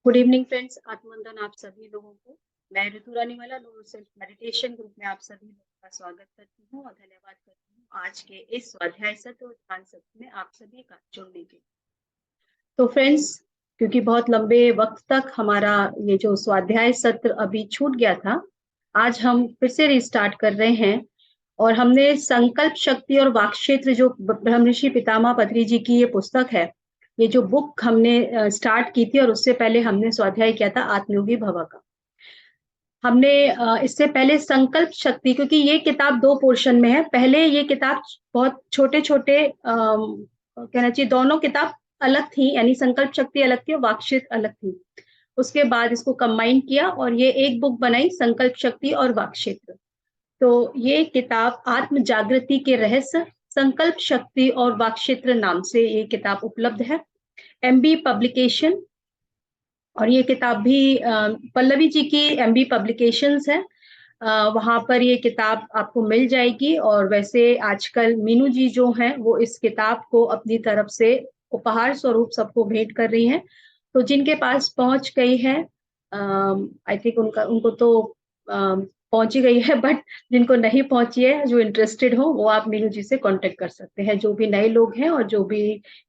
Good evening friends. आत्मवंदन आप सभी लोगों को। मैं ऋतु रानीवाला नो सेल्फ मेडिटेशन ग्रुप में आप सभी लोगों का स्वागत करती हूँ और धन्यवाद करती हूँ आज के इस स्वाध्याय सत्र और ध्यान सत्र में आप सभी का जुड़ने के लिए। तो फ्रेंड्स, क्योंकि बहुत लंबे वक्त तक हमारा ये जो स्वाध्याय सत्र अभी छूट गया था, आज हम फिर से रिस्टार्ट कर रहे हैं और हमने संकल्प शक्ति और वाक्क्षेत्र जो ब्रह्मऋषि पितामह पत्री जी की ये पुस्तक है, ये जो बुक हमने स्टार्ट की थी और उससे पहले हमने स्वाध्याय किया था आत्मयोगी भव का। हमने इससे पहले संकल्प शक्ति, क्योंकि ये किताब 2 पोर्शन में है। पहले ये किताब बहुत छोटे-छोटे कहना चाहिए दोनों किताब अलग थी, यानी संकल्प शक्ति अलग थी और वाक्क्षेत्र अलग थी। उसके बाद इसको कंबाइन किया और ये एक बुक बनाई, संकल्प शक्ति और वाक्क्षेत्र। तो ये किताब आत्म जागृति के रहस्य, संकल्प शक्ति और वाक्क्षेत्र नाम से ये किताब उपलब्ध है, एमबी पब्लिकेशन। और ये किताब भी पल्लवी जी की एमबी पब्लिकेशंस है, वहां पर ये किताब आपको मिल जाएगी। और वैसे आजकल मीनू जी जो हैं वो इस किताब को अपनी तरफ से उपहार स्वरूप सबको भेंट कर रही हैं। तो जिनके पास पहुंच गई है, आई थिंक उनको तो पहुंची गई है, बट जिनको नहीं पहुंची है, जो इंटरेस्टेड हो, वो आप मीनू जी से कांटेक्ट कर सकते हैं। जो भी नए लोग हैं और जो भी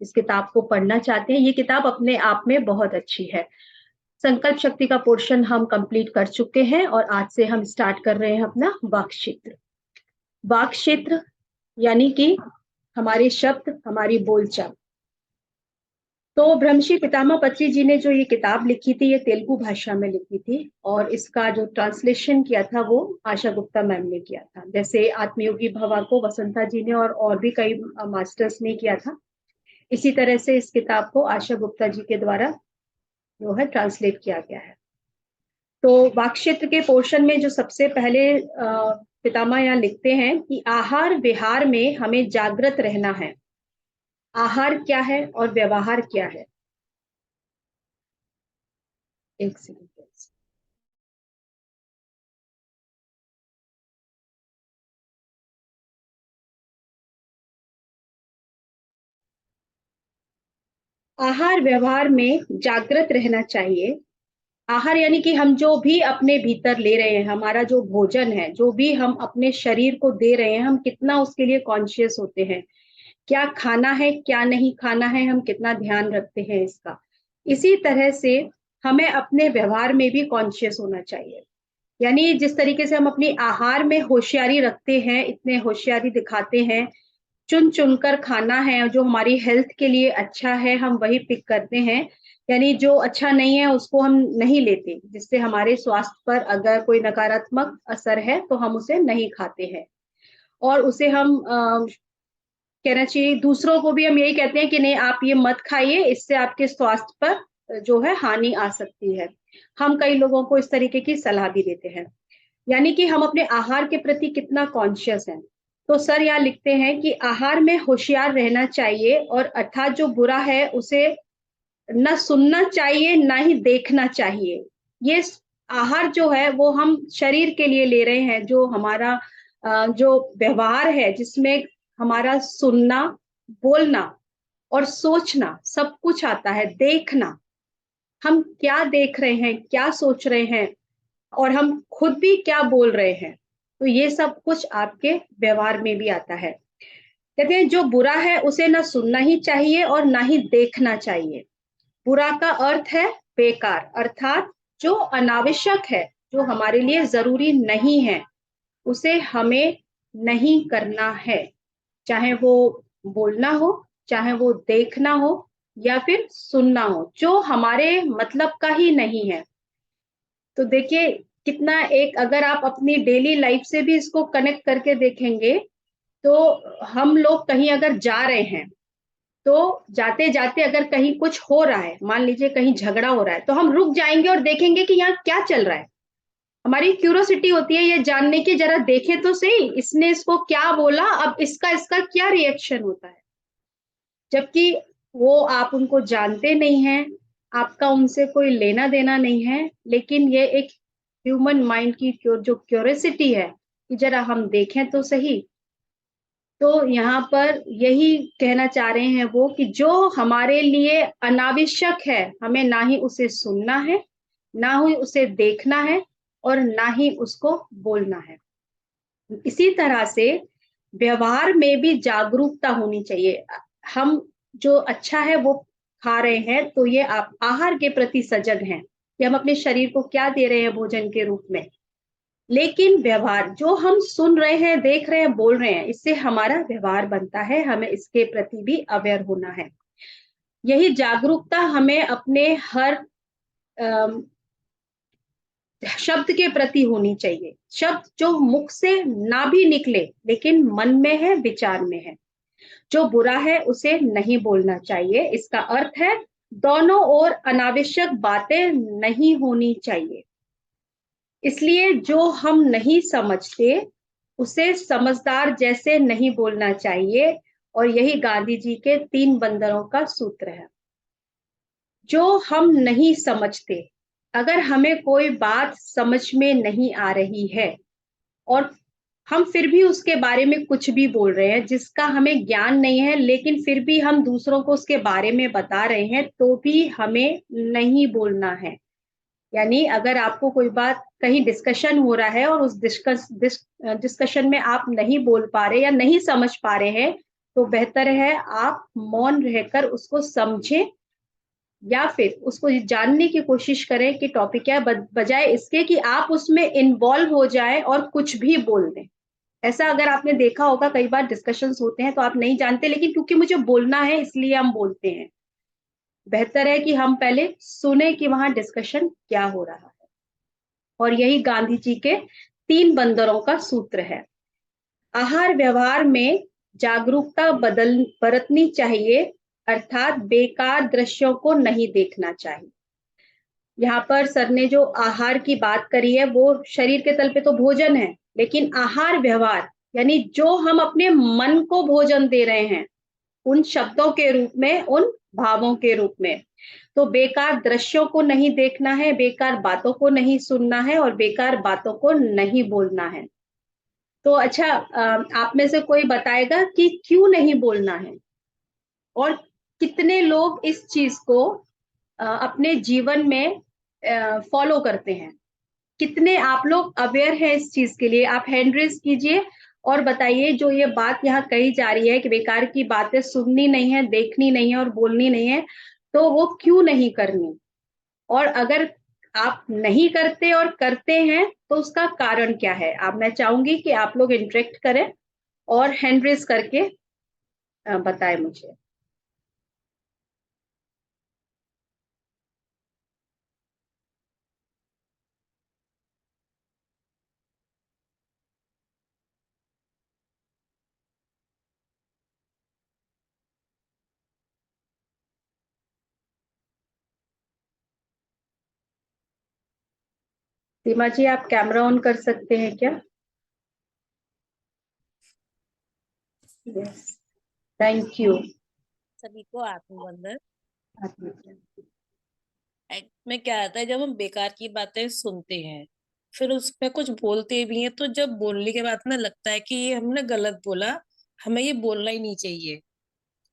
इस किताब को पढ़ना चाहते हैं, ये किताब अपने आप में बहुत अच्छी है। संकल्प शक्ति का पोर्शन हम कंप्लीट कर चुके हैं और आज से हम स्टार्ट कर रहे हैं अपना वाक क्षेत्र। वाक क्षेत्र यानी कि हमारे शब्द, हमारी बोलचाल। तो ब्रह्मश्री पितामह पत्री जी ने जो ये किताब लिखी थी, ये तेलुगु भाषा में लिखी थी और इसका जो ट्रांसलेशन किया था वो आशा गुप्ता मैम ने किया था। जैसे आत्मयोगी भवा को वसंता जी ने और भी कई मास्टर्स ने किया था, इसी तरह से इस किताब को आशा गुप्ता जी के द्वारा जो है ट्रांसलेट किया गया है। तो वाक्क्षेत्र के पोर्शन में जो सबसे पहले पितामह यहाँ लिखते हैं कि आहार विहार में हमें जागृत रहना है। आहार क्या है और व्यवहार क्या है? एक सेकंड। आहार व्यवहार में जागृत रहना चाहिए। आहार यानी कि हम जो भी अपने भीतर ले रहे हैं, हमारा जो भोजन है, जो भी हम अपने शरीर को दे रहे हैं, हम कितना उसके लिए कॉन्शियस होते हैं, क्या खाना है क्या नहीं खाना है, हम कितना ध्यान रखते हैं इसका। इसी तरह से हमें अपने व्यवहार में भी कॉन्शियस होना चाहिए। यानी जिस तरीके से हम अपनी आहार में होशियारी रखते हैं, इतने होशियारी दिखाते हैं, चुन चुनकर खाना है, जो हमारी हेल्थ के लिए अच्छा है हम वही पिक करते हैं, यानी जो अच्छा नहीं है उसको हम नहीं लेते, जिससे हमारे स्वास्थ्य पर अगर कोई नकारात्मक असर है तो हम उसे नहीं खाते हैं। और उसे हम कहना चाहिए दूसरों को भी हम यही कहते हैं कि नहीं आप ये मत खाइए, इससे आपके स्वास्थ्य पर जो है हानि आ सकती है। हम कई लोगों को इस तरीके की सलाह भी देते हैं। यानी कि हम अपने आहार के प्रति कितना कॉन्शियस हैं। तो सर यहाँ लिखते हैं कि आहार में होशियार रहना चाहिए और अर्थात जो बुरा है उसे ना सुनना चाहिए ना ही देखना चाहिए। ये आहार जो है वो हम शरीर के लिए ले रहे हैं, जो हमारा जो व्यवहार है जिसमें हमारा सुनना, बोलना और सोचना सब कुछ आता है। देखना, हम क्या देख रहे हैं, क्या सोच रहे हैं और हम खुद भी क्या बोल रहे हैं, तो ये सब कुछ आपके व्यवहार में भी आता है। कहते हैं जो बुरा है उसे ना सुनना ही चाहिए और ना ही देखना चाहिए। बुरा का अर्थ है बेकार, अर्थात जो अनावश्यक है, जो हमारे लिए जरूरी नहीं है, उसे हमें नहीं करना है। चाहे वो बोलना हो, चाहे वो देखना हो या फिर सुनना हो, जो हमारे मतलब का ही नहीं है। तो देखिए कितना एक, अगर आप अपनी डेली लाइफ से भी इसको कनेक्ट करके देखेंगे, तो हम लोग कहीं अगर जा रहे हैं, तो जाते-जाते अगर कहीं कुछ हो रहा है, मान लीजिए कहीं झगड़ा हो रहा है, तो हम रुक जाएँगे और देखेंगे कि यहाँ क्या चल रहा है। हमारी क्यूरियोसिटी होती है ये जानने की, ज़रा देखें तो सही, इसने इसको क्या बोला, अब इसका इसका क्या रिएक्शन होता है। जबकि वो आप उनको जानते नहीं हैं, आपका उनसे कोई लेना-देना नहीं है, लेकिन ये एक ह्यूमन माइंड की जो क्यूरियोसिटी है कि ज़रा हम देखें तो सही, तो यहाँ पर यही कहना चाह रहे हैं वो कि जो हमारे लिए अनावश्यक है, हमें ना ही उसे सुनना है, ना ही उसे देखना है और ना ही उसको बोलना है। इसी तरह से व्यवहार में भी जागरूकता होनी चाहिए। हम जो अच्छा है वो खा रहे हैं, तो ये आप आहार के प्रति सजग हैं कि हम अपने शरीर को क्या दे रहे हैं भोजन के रूप में। लेकिन व्यवहार जो हम सुन रहे हैं, देख रहे हैं, बोल रहे हैं, इससे हमारा व्यवहार बनता है, हमें इसके प्रति भी अवेयर होना है। यही जागरूकता हमें अपने हर अम, शब्द के प्रति होनी चाहिए। शब्द जो मुख से ना भी निकले, लेकिन मन में है, विचार में है, जो बुरा है उसे नहीं बोलना चाहिए। इसका अर्थ है दोनों ओर अनावश्यक बातें नहीं होनी चाहिए। इसलिए जो हम नहीं समझते उसे समझदार जैसे नहीं बोलना चाहिए। और यही गांधी जी के 3 बंदरों का सूत्र है। जो हम नहीं समझते, अगर हमें कोई बात समझ में नहीं आ रही है और हम फिर भी उसके बारे में कुछ भी बोल रहे हैं जिसका हमें ज्ञान नहीं है, लेकिन फिर भी हम दूसरों को उसके बारे में बता रहे हैं, तो भी हमें नहीं बोलना है। यानी अगर आपको कोई बात कहीं डिस्कशन हो रहा है और उस डिस्कशन में आप नहीं बोल पा रहे या नहीं समझ पा रहे हैं, तो बेहतर है आप मौन रहकर उसको समझें या फिर उसको जानने की कोशिश करें कि टॉपिक क्या है, बजाय इसके कि आप उसमें इन्वॉल्व हो जाएं और कुछ भी बोल दें। ऐसा अगर आपने देखा होगा, कई बार डिस्कशंस होते हैं तो आप नहीं जानते, लेकिन क्योंकि मुझे बोलना है इसलिए हम बोलते हैं। बेहतर है कि हम पहले सुने कि वहां डिस्कशन क्या हो रहा है। और यही गांधी जी के 3 बंदरों का सूत्र है। आहार व्यवहार में जागरूकता बदल बरतनी चाहिए, अर्थात बेकार दृश्यों को नहीं देखना चाहिए। यहाँ पर सर ने जो आहार की बात करी है, वो शरीर के तल पे तो भोजन है, लेकिन आहार व्यवहार यानी जो हम अपने मन को भोजन दे रहे हैं, उन शब्दों के रूप में, उन भावों के रूप में। तो बेकार दृश्यों को नहीं देखना है, बेकार बातों को नहीं सुनना है और बेकार बातों को नहीं बोलना है। तो अच्छा, आप में से कोई बताएगा कि क्यों नहीं बोलना है? और कितने लोग इस चीज को अपने जीवन में फॉलो करते हैं? कितने आप लोग अवेयर हैं इस चीज के लिए? आप हैंड रेज कीजिए और बताइए जो ये बात यहाँ कही जा रही है कि बेकार की बातें सुननी नहीं है, देखनी नहीं है और बोलनी नहीं है, तो वो क्यों नहीं करनी? और अगर आप नहीं करते और करते हैं तो उसका कारण क्या है? आप मैं चाहूंगी कि आप लोग इंटरेक्ट करें और हैंड रेज करके बताएं मुझे। सीमा जी, आप कैमरा ऑन कर सकते हैं क्या? Yes, thank you. सभी को आत्मबंधन। में क्या आता है, जब हम बेकार की बातें सुनते हैं फिर उसमें कुछ बोलते भी हैं, तो जब बोलने के बाद में लगता है कि ये हमने गलत बोला, हमें ये बोलना ही नहीं चाहिए।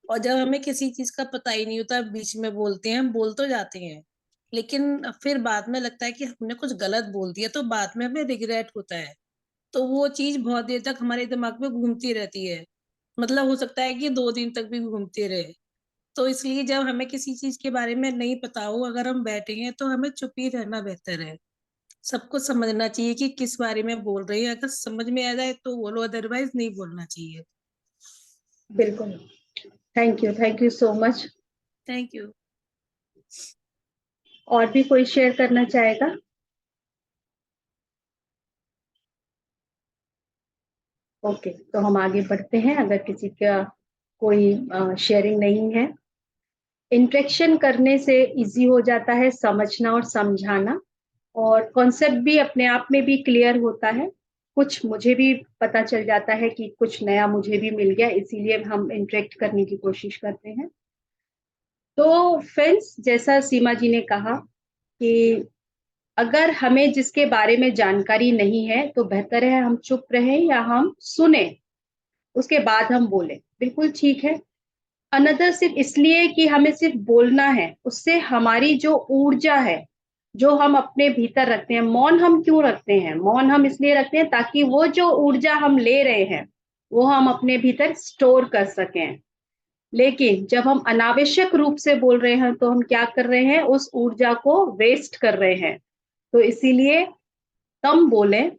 और जब हमें किसी चीज का पता ही नहीं होता, बीच में बोलते हैं, हम बोल तो जाते हैं, लेकिन फिर बाद में लगता है कि हमने कुछ गलत बोल दिया, तो बाद में हमें रिग्रेट होता है। तो वो चीज बहुत देर तक हमारे दिमाग में घूमती रहती है। मतलब हो सकता है कि 2 दिन तक भी घूमती रहे। तो इसलिए जब हमें किसी चीज के बारे में नहीं पता हो, अगर हम बैठे हैं तो हमें चुप ही रहना बेहतर है। सबको समझना चाहिए कि किस बारे में बोल रहे हैं, अगर समझ में आ जाए तो बोलो, अदरवाइज नहीं बोलना चाहिए। बिल्कुल। Thank you so much. Thank you. और भी कोई शेयर करना चाहेगा? ओके, तो हम आगे बढ़ते हैं। अगर किसी का कोई शेयरिंग नहीं है, इंटरेक्शन करने से इजी हो जाता है समझना और समझाना, और कॉन्सेप्ट भी अपने आप में भी क्लियर होता है। कुछ मुझे भी पता चल जाता है कि कुछ नया मुझे भी मिल गया, इसीलिए हम इंटरेक्ट करने की कोशिश करते हैं। तो फ्रेंड्स, जैसा सीमा जी ने कहा कि अगर हमें जिसके बारे में जानकारी नहीं है, तो बेहतर है हम चुप रहें या हम सुने। उसके बाद हम बोले, बिल्कुल ठीक है। अनदर सिर्फ इसलिए कि हमें सिर्फ बोलना है, उससे हमारी जो ऊर्जा है, जो हम अपने भीतर रखते हैं, मौन हम क्यों रखते हैं? मौन हम इसलिए रखते हैं ताकि वो जो ऊर्जा हम ले रहे हैं वो हम अपने भीतर स्टोर कर सकें। लेकिन जब हम अनावश्यक रूप से बोल रहे हैं तो हम क्या कर रहे हैं? उस ऊर्जा को वेस्ट कर रहे हैं। तो इसीलिए कम बोलें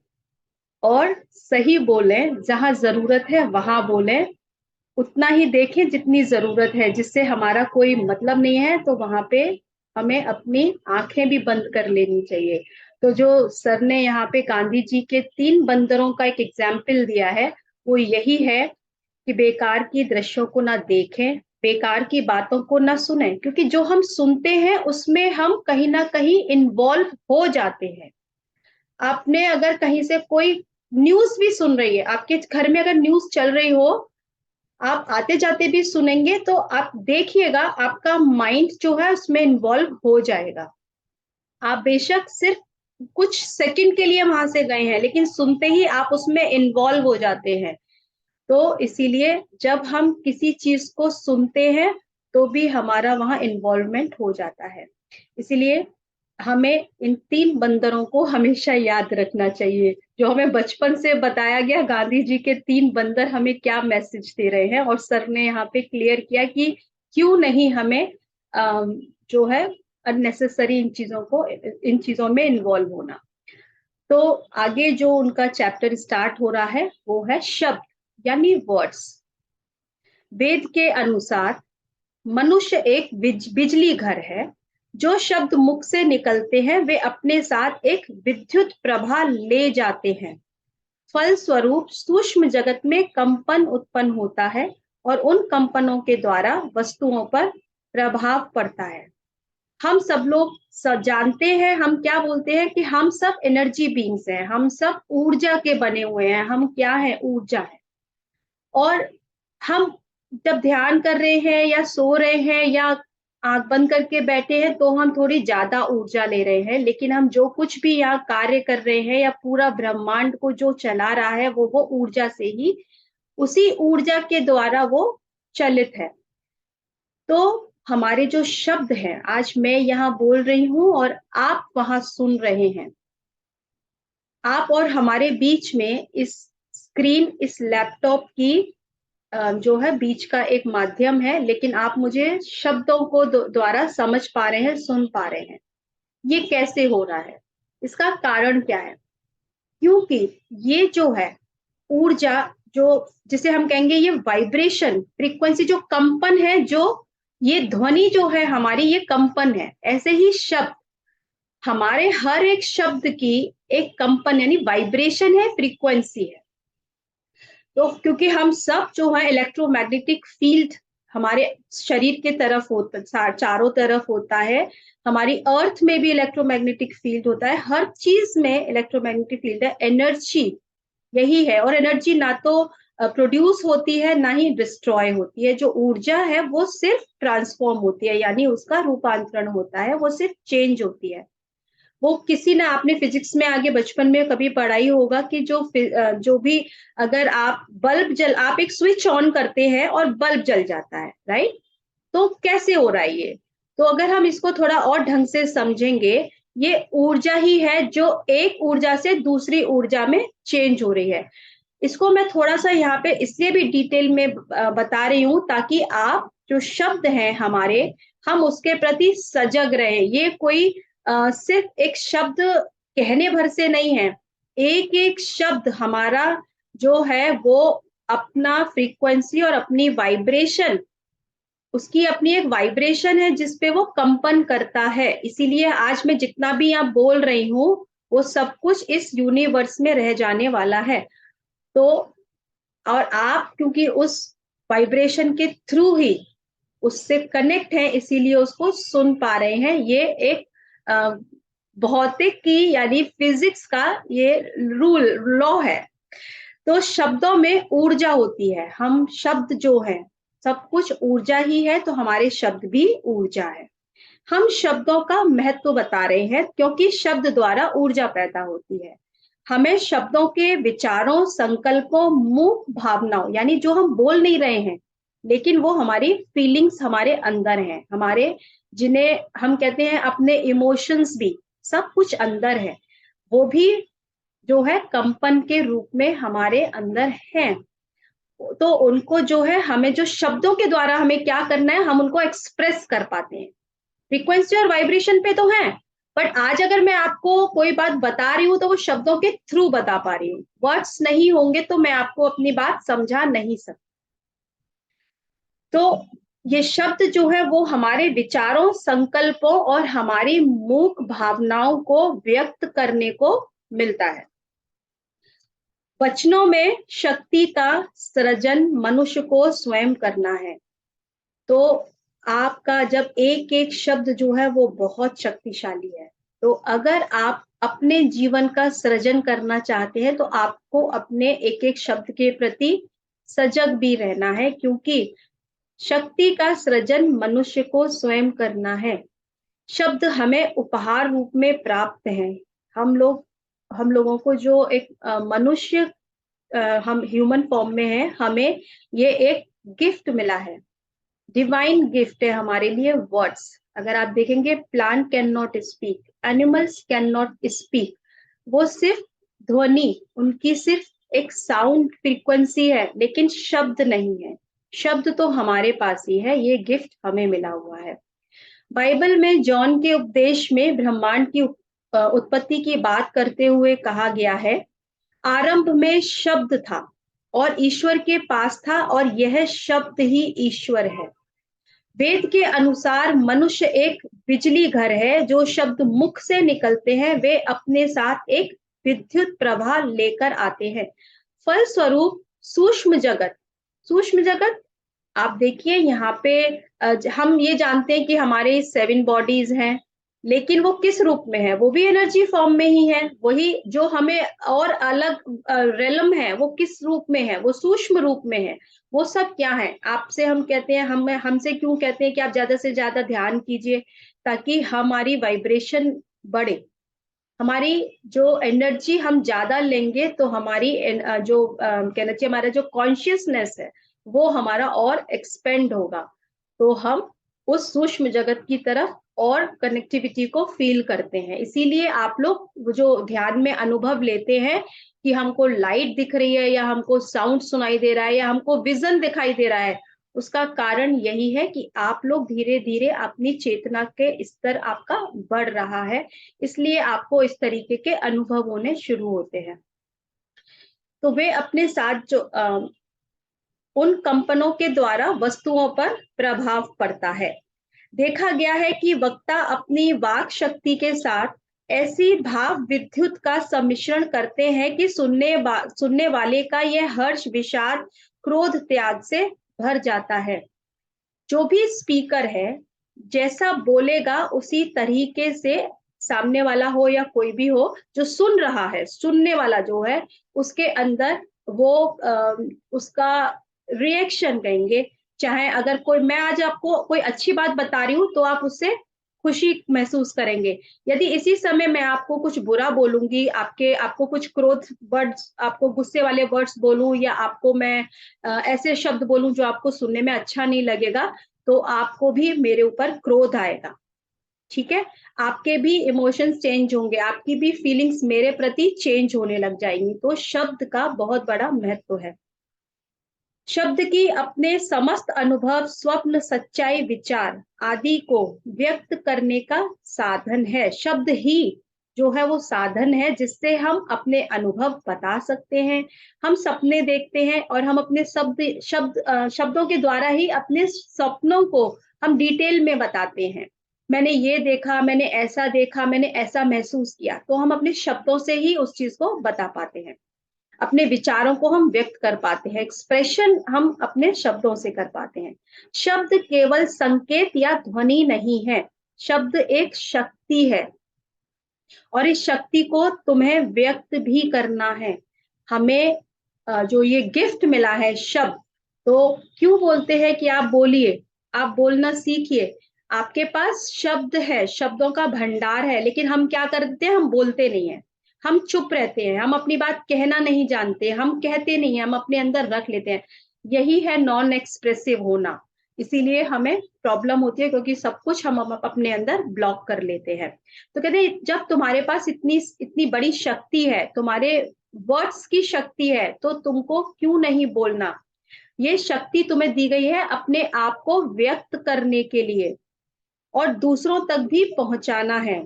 और सही बोलें, जहां जरूरत है वहां बोलें, उतना ही देखें जितनी जरूरत है। जिससे हमारा कोई मतलब नहीं है तो वहां पे हमें अपनी आंखें भी बंद कर लेनी चाहिए। तो जो सर ने यहाँ पे गांधी जी के 3 बंदरों का एक एग्जाम्पल दिया है, वो यही है कि बेकार की दृश्यों को ना देखें, बेकार की बातों को ना सुने, क्योंकि जो हम सुनते हैं उसमें हम कहीं ना कहीं इन्वॉल्व हो जाते हैं। आपने अगर कहीं से कोई न्यूज भी सुन रही है, आपके घर में अगर न्यूज चल रही हो, आप आते जाते भी सुनेंगे तो आप देखिएगा आपका माइंड जो है उसमें इन्वॉल्व हो जाएगा। आप बेशक सिर्फ कुछ सेकंड के लिए वहां से गए हैं, लेकिन सुनते ही आप उसमें इन्वॉल्व हो जाते हैं। तो इसीलिए जब हम किसी चीज को सुनते हैं तो भी हमारा वहां इन्वॉल्वमेंट हो जाता है। इसीलिए हमें इन 3 बंदरों को हमेशा याद रखना चाहिए, जो हमें बचपन से बताया गया। गांधी जी के 3 बंदर हमें क्या मैसेज दे रहे हैं, और सर ने यहाँ पे क्लियर किया कि क्यों नहीं हमें जो है अननेसेसरी इन चीजों में इन्वॉल्व होना। तो आगे जो उनका चैप्टर स्टार्ट हो रहा है वो है शब्द, यानी वर्ड्स। वेद के अनुसार मनुष्य एक बिजली घर है। जो शब्द मुख से निकलते हैं वे अपने साथ एक विद्युत प्रवाह ले जाते हैं। फल स्वरूप सूक्ष्म जगत में कंपन उत्पन्न होता है और उन कंपनों के द्वारा वस्तुओं पर प्रभाव पड़ता है। हम सब लोग जानते हैं, हम क्या बोलते हैं कि हम सब एनर्जी बीइंग्स हैं, हम सब ऊर्जा के बने हुए हैं। हम क्या है? ऊर्जा है। और हम जब ध्यान कर रहे हैं या सो रहे हैं या आंख बंद करके बैठे हैं तो हम थोड़ी ज्यादा ऊर्जा ले रहे हैं, लेकिन हम जो कुछ भी यहाँ कार्य कर रहे हैं या पूरा ब्रह्मांड को जो चला रहा है वो ऊर्जा से ही, उसी ऊर्जा के द्वारा वो चलित है। तो हमारे जो शब्द हैं, आज मैं यहाँ बोल रही हूँ और आप वहां सुन रहे हैं, आप और हमारे बीच में इस स्क्रीन, इस लैपटॉप की जो है बीच का एक माध्यम है, लेकिन आप मुझे शब्दों को द्वारा समझ पा रहे हैं, सुन पा रहे हैं। ये कैसे हो रहा है? इसका कारण क्या है? क्योंकि ये जो है ऊर्जा, जो जिसे हम कहेंगे ये वाइब्रेशन फ्रीक्वेंसी, जो कंपन है, जो ये ध्वनि जो है हमारी, ये कंपन है। ऐसे ही शब्द, हमारे हर एक शब्द की एक कंपन यानी वाइब्रेशन है, फ्रीक्वेंसी है। तो क्योंकि हम सब जो है इलेक्ट्रोमैग्नेटिक फील्ड हमारे शरीर के तरफ होता, चारों तरफ होता है। हमारी अर्थ में भी इलेक्ट्रोमैग्नेटिक फील्ड होता है, हर चीज में इलेक्ट्रोमैग्नेटिक फील्ड है। एनर्जी यही है, और एनर्जी ना तो प्रोड्यूस होती है ना ही डिस्ट्रॉय होती है। जो ऊर्जा है वो सिर्फ ट्रांसफॉर्म होती है, यानी उसका रूपांतरण होता है, वो सिर्फ चेंज होती है। वो किसी ने, आपने फिजिक्स में आगे बचपन में कभी पढ़ा ही होगा कि जो भी, अगर आप एक स्विच ऑन करते हैं और बल्ब जल जाता है, राइट? तो कैसे हो रहा है ये? तो अगर हम इसको थोड़ा और ढंग से समझेंगे, ये ऊर्जा ही है जो एक ऊर्जा से दूसरी ऊर्जा में चेंज हो रही है। इसको मैं थोड़ा सा यहाँ पे इसलिए भी डिटेल में बता रही हूँ ताकि आप जो शब्द हैं हमारे, हम उसके प्रति सजग रहे। ये कोई सिर्फ एक शब्द कहने भर से नहीं है। एक एक शब्द हमारा जो है वो अपना फ्रीक्वेंसी और अपनी वाइब्रेशन, उसकी अपनी एक वाइब्रेशन है जिसपे वो कंपन करता है। इसीलिए आज मैं जितना भी यहाँ बोल रही हूँ वो सब कुछ इस यूनिवर्स में रह जाने वाला है। तो और आप क्योंकि उस वाइब्रेशन के थ्रू ही उससे कनेक्ट है, इसीलिए उसको सुन पा रहे हैं। ये एक भौतिक की यानी फिजिक्स का ये रूल, लॉ है। तो शब्दों में ऊर्जा होती है। हम शब्द जो है, सब कुछ ऊर्जा ही है, तो हमारे शब्द भी ऊर्जा है। हम शब्दों का महत्व बता रहे हैं क्योंकि शब्द द्वारा ऊर्जा पैदा होती है। हमें शब्दों के विचारों, संकल्पों, मूक भावनाओं, यानी जो हम बोल नहीं रहे हैं लेकिन वो हमारी फीलिंग्स हमारे अंदर हैं, हमारे जिन्हें हम कहते हैं अपने इमोशंस भी, सब कुछ अंदर है, वो भी जो है कंपन के रूप में हमारे अंदर हैं। तो उनको जो है हमें जो शब्दों के द्वारा हमें क्या करना है, हम उनको एक्सप्रेस कर पाते हैं। फ्रीक्वेंसी और वाइब्रेशन पे तो है, बट आज अगर मैं आपको कोई बात बता रही हूं तो वो शब्दों के थ्रू बता पा रही हूँ, वर्ड्स नहीं होंगे तो मैं आपको अपनी बात समझा नहीं सकती। तो ये शब्द जो है वो हमारे विचारों, संकल्पों और हमारी मूक भावनाओं को व्यक्त करने को मिलता है। वचनों में शक्ति का सृजन मनुष्य को स्वयं करना है। तो आपका जब एक एक शब्द जो है वो बहुत शक्तिशाली है। तो अगर आप अपने जीवन का सृजन करना चाहते हैं तो आपको अपने एक एक शब्द के प्रति सजग भी रहना है, क्योंकि शक्ति का सृजन मनुष्य को स्वयं करना है। शब्द हमें उपहार रूप में प्राप्त है। हम लोगों को जो एक मनुष्य, हम ह्यूमन फॉर्म में हैं, हमें ये एक गिफ्ट मिला है, डिवाइन गिफ्ट है हमारे लिए वर्ड्स। अगर आप देखेंगे, plant can not speak, animals can not speak, वो सिर्फ ध्वनि, उनकी सिर्फ एक साउंड फ्रीक्वेंसी है, लेकिन शब्द नहीं है। शब्द तो हमारे पास ही है, ये गिफ्ट हमें मिला हुआ है। बाइबल में जॉन के उपदेश में ब्रह्मांड की उत्पत्ति की बात करते हुए कहा गया है, आरंभ में शब्द था और ईश्वर के पास था और यह शब्द ही ईश्वर है। वेद के अनुसार मनुष्य एक बिजली घर है, जो शब्द मुख से निकलते हैं वे अपने साथ एक विद्युत प्रवाह लेकर आते हैं। फलस्वरूप सूक्ष्म जगत, आप देखिए यहाँ पे हम ये जानते हैं कि हमारे 7 बॉडीज हैं, लेकिन वो किस रूप में है, वो भी एनर्जी फॉर्म में ही है। वही जो हमें और अलग रेलम है, वो किस रूप में है, वो सूक्ष्म रूप में है। वो सब क्या है, आपसे हम कहते हैं, हम हमसे क्यों कहते हैं कि आप ज्यादा से ज्यादा ध्यान कीजिए, ताकि हमारी वाइब्रेशन बढ़े। हमारी जो एनर्जी हम ज्यादा लेंगे तो हमारी जो कहना चाहिए हमारा जो कॉन्शियसनेस है वो हमारा और एक्सपेंड होगा, तो हम उस सूक्ष्म जगत की तरफ और कनेक्टिविटी को फील करते हैं। इसीलिए आप लोग जो ध्यान में अनुभव लेते हैं कि हमको लाइट दिख रही है या हमको साउंड सुनाई दे रहा है या हमको विजन दिखाई दे रहा है, उसका कारण यही है कि आप लोग धीरे धीरे अपनी चेतना के स्तर आपका बढ़ रहा है, इसलिए आपको इस तरीके के अनुभव होने शुरू होते हैं। तो वे अपने साथ जो उन कंपनों के द्वारा वस्तुओं पर प्रभाव पड़ता है। देखा गया है कि वक्ता अपनी वाक शक्ति के साथ ऐसी भाव विद्युत का सम्मिश्रण करते हैं कि सुनने वाले का यह हर्ष, विषाद, क्रोध, त्याग से भर जाता है। जो भी स्पीकर है, जैसा बोलेगा उसी तरीके से सामने वाला हो या कोई भी हो जो सुन रहा है, सुनने वाला जो है उसके अंदर वो उसका रिएक्शन कहेंगे। चाहे अगर कोई, मैं आज आपको कोई अच्छी बात बता रही हूँ तो आप उससे खुशी महसूस करेंगे। यदि इसी समय मैं आपको कुछ बुरा बोलूंगी, आपको कुछ क्रोध वर्ड्स, आपको गुस्से वाले वर्ड्स बोलूं या आपको मैं ऐसे शब्द बोलूं जो आपको सुनने में अच्छा नहीं लगेगा, तो आपको भी मेरे ऊपर क्रोध आएगा। ठीक है, आपके भी इमोशंस चेंज होंगे, आपकी भी फीलिंग्स मेरे प्रति चेंज होने लग जाएंगी। तो शब्द का बहुत बड़ा महत्व है। शब्द की अपने समस्त अनुभव, स्वप्न, सच्चाई, विचार आदि को व्यक्त करने का साधन है। शब्द ही जो है वो साधन है जिससे हम अपने अनुभव बता सकते हैं। हम सपने देखते हैं और हम अपने शब्दों के द्वारा ही अपने सपनों को हम डिटेल में बताते हैं। मैंने ये देखा, मैंने ऐसा देखा, मैंने ऐसा महसूस किया, तो हम अपने शब्दों से ही उस चीज को बता पाते हैं। अपने विचारों को हम व्यक्त कर पाते हैं, एक्सप्रेशन हम अपने शब्दों से कर पाते हैं। शब्द केवल संकेत या ध्वनि नहीं है, शब्द एक शक्ति है और इस शक्ति को तुम्हें व्यक्त भी करना है। हमें जो ये गिफ्ट मिला है शब्द, तो क्यों बोलते हैं कि आप बोलिए, आप बोलना सीखिए। आपके पास शब्द है, शब्दों का भंडार है, लेकिन हम क्या करते हैं, हम बोलते नहीं है। हम चुप रहते हैं, हम अपनी बात कहना नहीं जानते, हम कहते नहीं हैं, हम अपने अंदर रख लेते हैं। यही है नॉन एक्सप्रेसिव होना। इसीलिए हमें प्रॉब्लम होती है, क्योंकि सब कुछ हम अपने अंदर ब्लॉक कर लेते हैं। तो कहते हैं जब तुम्हारे पास इतनी इतनी बड़ी शक्ति है, तुम्हारे वर्ड्स की शक्ति है, तो तुमको क्यों नहीं बोलना। ये शक्ति तुम्हें दी गई है अपने आप को व्यक्त करने के लिए, और दूसरों तक भी पहुंचाना है,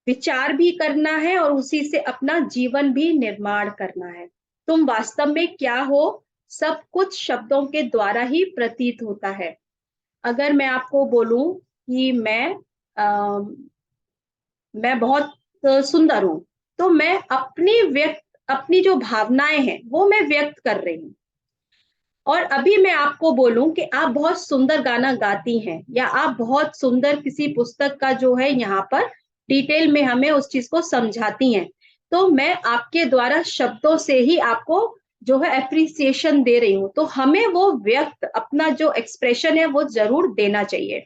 विचार भी करना है, और उसी से अपना जीवन भी निर्माण करना है। तुम वास्तव में क्या हो, सब कुछ शब्दों के द्वारा ही प्रतीत होता है। अगर मैं आपको बोलूं कि मैं बहुत सुंदर हूं, तो मैं अपनी जो भावनाएं हैं वो मैं व्यक्त कर रही हूँ। और अभी मैं आपको बोलूं कि आप बहुत सुंदर गाना गाती हैं, या आप बहुत सुंदर किसी पुस्तक का जो है यहाँ पर डिटेल में हमें उस चीज को समझाती हैं, तो मैं आपके द्वारा शब्दों से ही आपको जो है एप्रिसिएशन दे रही हूँ। तो हमें वो व्यक्त, अपना जो एक्सप्रेशन है वो जरूर देना चाहिए।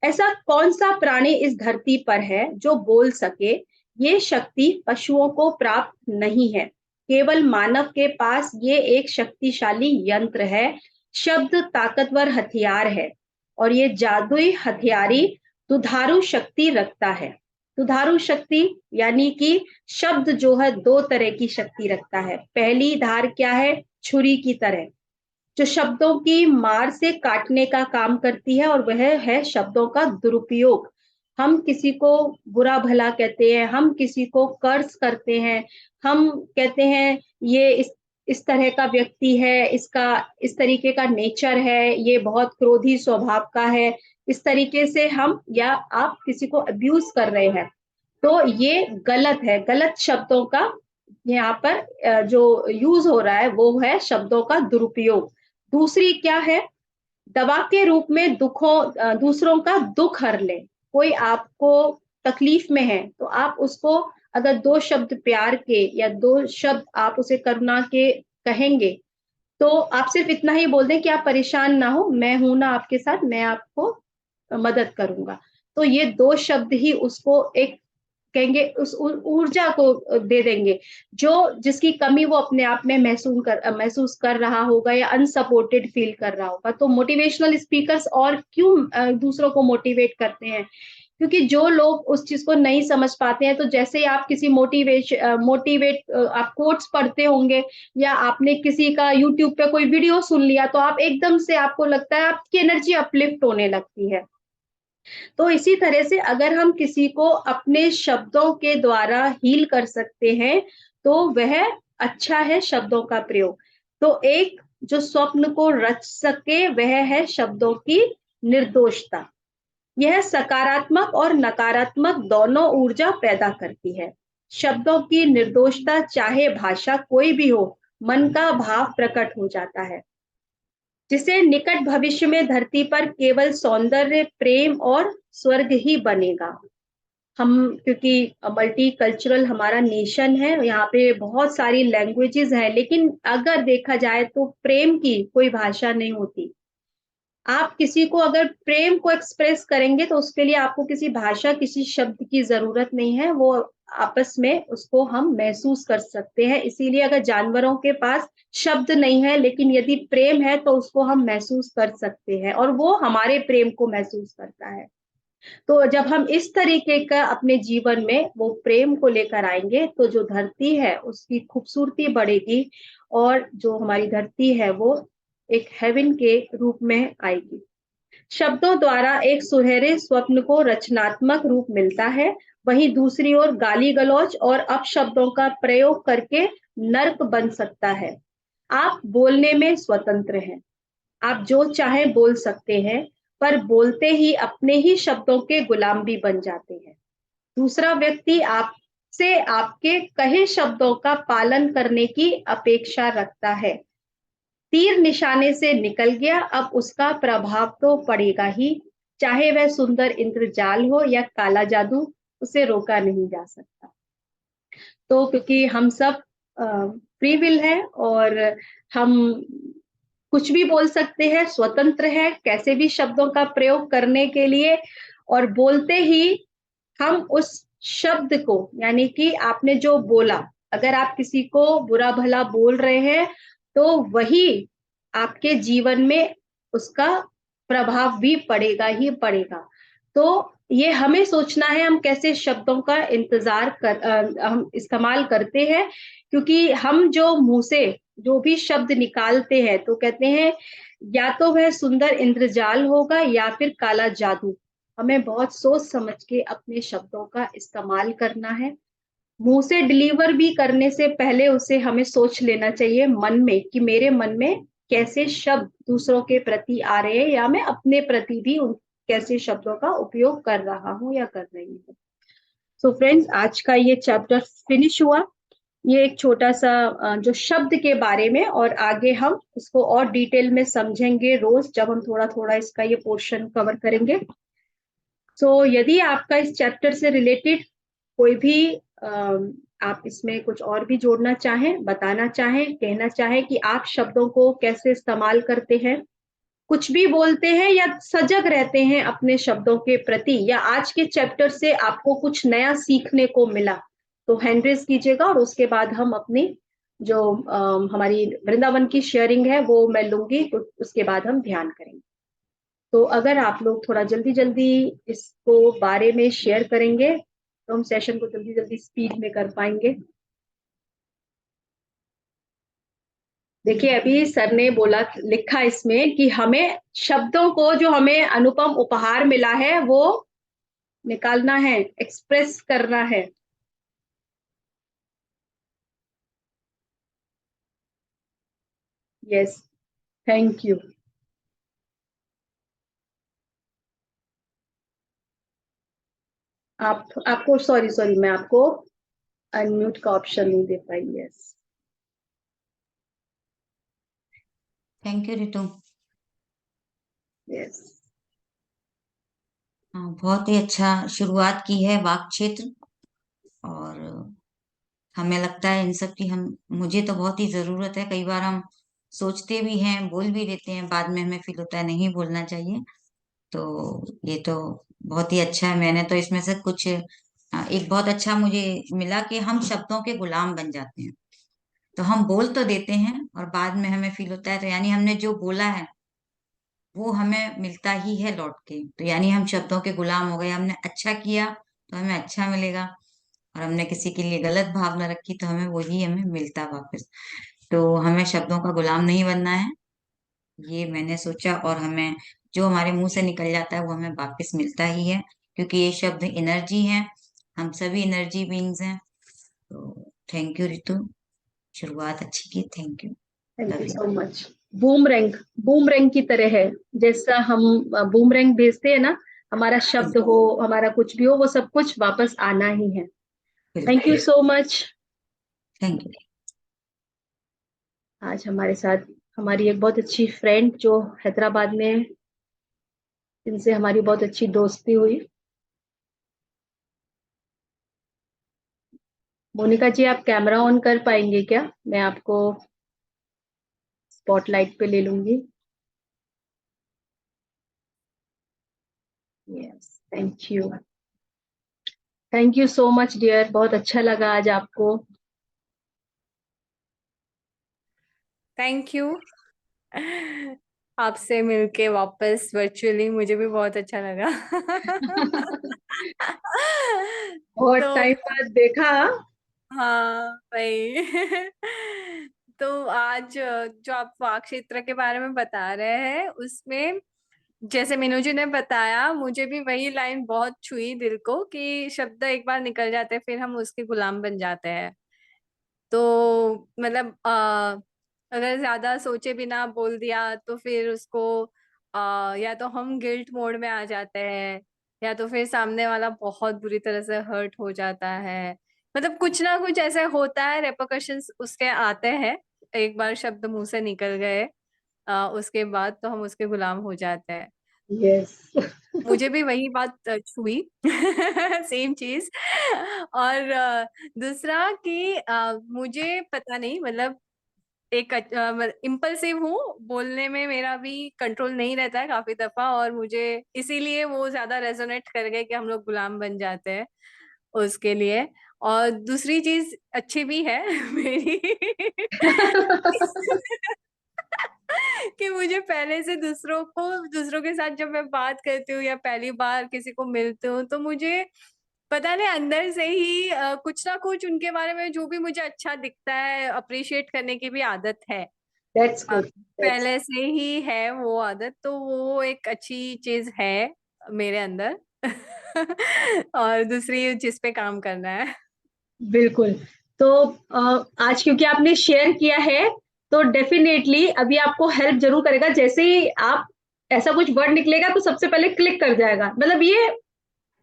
ऐसा कौन सा प्राणी इस धरती पर है जो बोल सके। ये शक्ति पशुओं को प्राप्त नहीं है, केवल मानव के पास ये एक शक्तिशाली यंत्र है। शब्द ताकतवर हथियार है, और ये जादुई हथियारी दुधारू शक्ति रखता है। दुधारू शक्ति यानी कि शब्द जो है दो तरह की शक्ति रखता है। पहली धार क्या है, छुरी की तरह, जो शब्दों की मार से काटने का काम करती है, और वह है शब्दों का दुरुपयोग। हम किसी को बुरा भला कहते हैं, हम किसी को कर्ज करते हैं, हम कहते हैं ये इस तरह का व्यक्ति है, इसका इस तरीके का नेचर है, ये बहुत क्रोधी स्वभाव का है। इस तरीके से हम या आप किसी को अब्यूज कर रहे हैं, तो ये गलत है। गलत शब्दों का यहाँ पर जो यूज हो रहा है वो है शब्दों का दुरुपयोग। दूसरी क्या है, दवा के रूप में दूसरों का दुख हर ले। कोई आपको तकलीफ में है, तो आप उसको अगर दो शब्द प्यार के या दो शब्द आप उसे करुणा के कहेंगे, तो आप सिर्फ इतना ही बोल दें कि आप परेशान ना हो, मैं हूं ना आपके साथ, मैं आपको मदद करूंगा। तो ये दो शब्द ही उसको एक कहेंगे, उस ऊर्जा को दे देंगे, जो जिसकी कमी वो अपने आप में महसूस कर रहा होगा, या अनसपोर्टेड फील कर रहा होगा। तो मोटिवेशनल स्पीकर्स और क्यों दूसरों को मोटिवेट करते हैं, क्योंकि जो लोग उस चीज को नहीं समझ पाते हैं, तो जैसे ही आप किसी मोटिवेट आप कोट्स पढ़ते होंगे, या आपने किसी का यूट्यूब पे कोई वीडियो सुन लिया, तो आप एकदम से आपको लगता है आपकी एनर्जी अपलिफ्ट होने लगती है। तो इसी तरह से अगर हम किसी को अपने शब्दों के द्वारा हील कर सकते हैं, तो वह अच्छा है शब्दों का प्रयोग। तो एक जो स्वप्न को रच सके वह है शब्दों की निर्दोषता। यह सकारात्मक और नकारात्मक दोनों ऊर्जा पैदा करती है। शब्दों की निर्दोषता, चाहे भाषा कोई भी हो, मन का भाव प्रकट हो जाता है, जिसे निकट भविष्य में धरती पर केवल सौंदर्य, प्रेम और स्वर्ग ही बनेगा। हम क्योंकि मल्टी कल्चरल हमारा नेशन है, यहाँ पे बहुत सारी लैंग्वेजेस हैं, लेकिन अगर देखा जाए तो प्रेम की कोई भाषा नहीं होती। आप किसी को अगर प्रेम को एक्सप्रेस करेंगे, तो उसके लिए आपको किसी भाषा, किसी शब्द की जरूरत नहीं है, वो आपस में उसको हम महसूस कर सकते हैं। इसीलिए अगर जानवरों के पास शब्द नहीं है, लेकिन यदि प्रेम है, तो उसको हम महसूस कर सकते हैं, और वो हमारे प्रेम को महसूस करता है। तो जब हम इस तरीके का अपने जीवन में वो प्रेम को लेकर आएंगे, तो जो धरती है उसकी खूबसूरती बढ़ेगी, और जो हमारी धरती है वो एक हेवन के रूप में आएगी। शब्दों द्वारा एक सुनहरे स्वप्न को रचनात्मक रूप मिलता है, वहीं दूसरी ओर गाली गलौज और अपशब्दों का प्रयोग करके नर्क बन सकता है। आप बोलने में स्वतंत्र हैं, आप जो चाहे बोल सकते हैं, पर बोलते ही अपने ही शब्दों के गुलाम भी बन जाते हैं। दूसरा व्यक्ति आपसे आपके कहे शब्दों का पालन करने की अपेक्षा रखता है। तीर निशाने से निकल गया, अब उसका प्रभाव तो पड़ेगा ही, चाहे वह सुंदर इंद्रजाल हो या काला जादू, उसे रोका नहीं जा सकता। तो क्योंकि हम सब फ्री विल है, और हम कुछ भी बोल सकते हैं, स्वतंत्र है कैसे भी शब्दों का प्रयोग करने के लिए, और बोलते ही हम उस शब्द को, यानी कि आपने जो बोला, अगर आप किसी को बुरा भला बोल रहे हैं तो वही आपके जीवन में उसका प्रभाव भी पड़ेगा ही पड़ेगा। तो ये हमें सोचना है हम कैसे शब्दों का हम इस्तेमाल करते हैं, क्योंकि हम जो मुंह से जो भी शब्द निकालते हैं तो कहते हैं या तो वह सुंदर इंद्रजाल होगा या फिर काला जादू। हमें बहुत सोच समझ के अपने शब्दों का इस्तेमाल करना है। मुंह से डिलीवर भी करने से पहले उसे हमें सोच लेना चाहिए मन में कि मेरे मन में कैसे शब्द दूसरों के प्रति आ रहे हैं, या मैं अपने प्रति भी उन कैसे शब्दों का उपयोग कर रहा हूँ या कर रही हूँ। सो फ्रेंड्स, आज का ये चैप्टर फिनिश हुआ। ये एक छोटा सा जो शब्द के बारे में, और आगे हम इसको और डिटेल में समझेंगे रोज जब हम थोड़ा थोड़ा इसका ये पोर्शन कवर करेंगे। यदि आपका इस चैप्टर से रिलेटेड कोई भी आप इसमें कुछ और भी जोड़ना चाहें, बताना चाहें, कहना चाहें कि आप शब्दों को कैसे इस्तेमाल करते हैं, कुछ भी बोलते हैं या सजग रहते हैं अपने शब्दों के प्रति, या आज के चैप्टर से आपको कुछ नया सीखने को मिला, तो हैंड रेज कीजिएगा और उसके बाद हम अपनी जो हमारी वृंदावन की शेयरिंग है वो मैं लूंगी, तो उसके बाद हम ध्यान करेंगे। तो अगर आप लोग थोड़ा जल्दी जल्दी इसको बारे में शेयर करेंगे तो हम सेशन को जल्दी जल्दी स्पीड में कर पाएंगे। देखिए, अभी सर ने बोला, लिखा इसमें कि हमें शब्दों को जो हमें अनुपम उपहार मिला है वो निकालना है, एक्सप्रेस करना है। Yes, thank you. आपको सॉरी सॉरी, मैं आपको अनम्यूट का ऑप्शन नहीं दे पाई। Yes, thank you Ritu. Yes. हाँ, बहुत ही अच्छा शुरुआत की है वाक क्षेत्र। और हमें लगता है इन सब की हम मुझे तो बहुत ही जरूरत है। कई बार हम सोचते भी हैं, बोल भी देते हैं, बाद में हमें फील होता है नहीं बोलना चाहिए। तो ये तो बहुत ही अच्छा है। मैंने तो इसमें से कुछ एक बहुत अच्छा मुझे मिला कि हम शब्दों के गुलाम बन जाते हैं। तो हम बोल तो देते हैं और बाद में हमें फील होता है, तो यानी हमने जो बोला है वो हमें मिलता ही है लौट के। तो यानी हम शब्दों के गुलाम हो गए। हमने अच्छा किया तो हमें अच्छा मिलेगा, और हमने किसी के लिए गलत भावना रखी तो हमें मिलता वापस। तो हमें शब्दों का गुलाम नहीं बनना है, ये मैंने सोचा। और हमें जो हमारे मुंह से निकल जाता है वो हमें वापस मिलता ही है, क्योंकि ये शब्द एनर्जी है। हम सभी एनर्जी बीइंग्स हैं। तो थैंक यू रितु, शुरुआत अच्छी की। Thank you, thank love you you. So much. Boomerang, boomerang की तरह है। जैसा हम बूमरैंग भेजते हैं ना, हमारा शब्द हो, हमारा कुछ भी हो, वो सब कुछ वापस आना ही है। थैंक यू बिल्कुल, सो मच। Thank you. आज हमारे साथ हमारी एक बहुत अच्छी फ्रेंड जो हैदराबाद में है, जिनसे हमारी बहुत अच्छी दोस्ती हुई। मोनिका जी, आप कैमरा ऑन कर पाएंगे क्या? मैं आपको स्पॉटलाइट पे ले लूंगी। Yes, thank you. Thank you so much dear, बहुत अच्छा लगा आज आपको। Thank you. आपसे मिलके वापस वर्चुअली मुझे भी बहुत अच्छा लगा। बहुत तो टाइम बाद देखा। हाँ भाई। तो आज जो आप वाक क्षेत्र के बारे में बता रहे हैं उसमें जैसे मीनू जी ने बताया, मुझे भी वही लाइन बहुत छुई दिल को कि शब्द एक बार निकल जाते हैं फिर हम उसके गुलाम बन जाते हैं। तो मतलब अगर ज्यादा सोचे बिना बोल दिया तो फिर उसको या तो हम गिल्ट मोड में आ जाते हैं, या तो फिर सामने वाला बहुत बुरी तरह से हर्ट हो जाता है। मतलब कुछ ना कुछ ऐसे होता है, रेपोकशंस उसके आते हैं। एक बार शब्द मुंह से निकल गए उसके बाद तो हम उसके गुलाम हो जाते हैं। यस। मुझे भी वही बात छुई। सेम चीज। और दूसरा कि मुझे पता नहीं, मतलब एक इम्पल्सिव हूँ बोलने में, मेरा भी कंट्रोल नहीं रहता है काफी दफा, और मुझे इसीलिए वो ज्यादा रेजोनेट कर गए कि हम लोग गुलाम बन जाते हैं। उसके लिए। और दूसरी चीज अच्छी भी है मेरी कि मुझे पहले से दूसरों के साथ जब मैं बात करती हूँ या पहली बार किसी को मिलती हूँ तो मुझे पता नहीं अंदर से ही कुछ ना कुछ उनके बारे में जो भी मुझे अच्छा दिखता है अप्रिशिएट करने की भी आदत है। That's good. दैट्स पहले से ही है वो आदत, तो वो एक अच्छी चीज है मेरे अंदर और दूसरी जिस पे काम करना है। बिल्कुल। तो आज क्योंकि आपने शेयर किया है, तो डेफ़िनेटली अभी आपको हेल्प ज़रूर करेगा। जैसे ही आप ऐसा कुछ वर्ड निकलेगा तो सबसे पहले क्लिक कर जाएगा। मतलब ये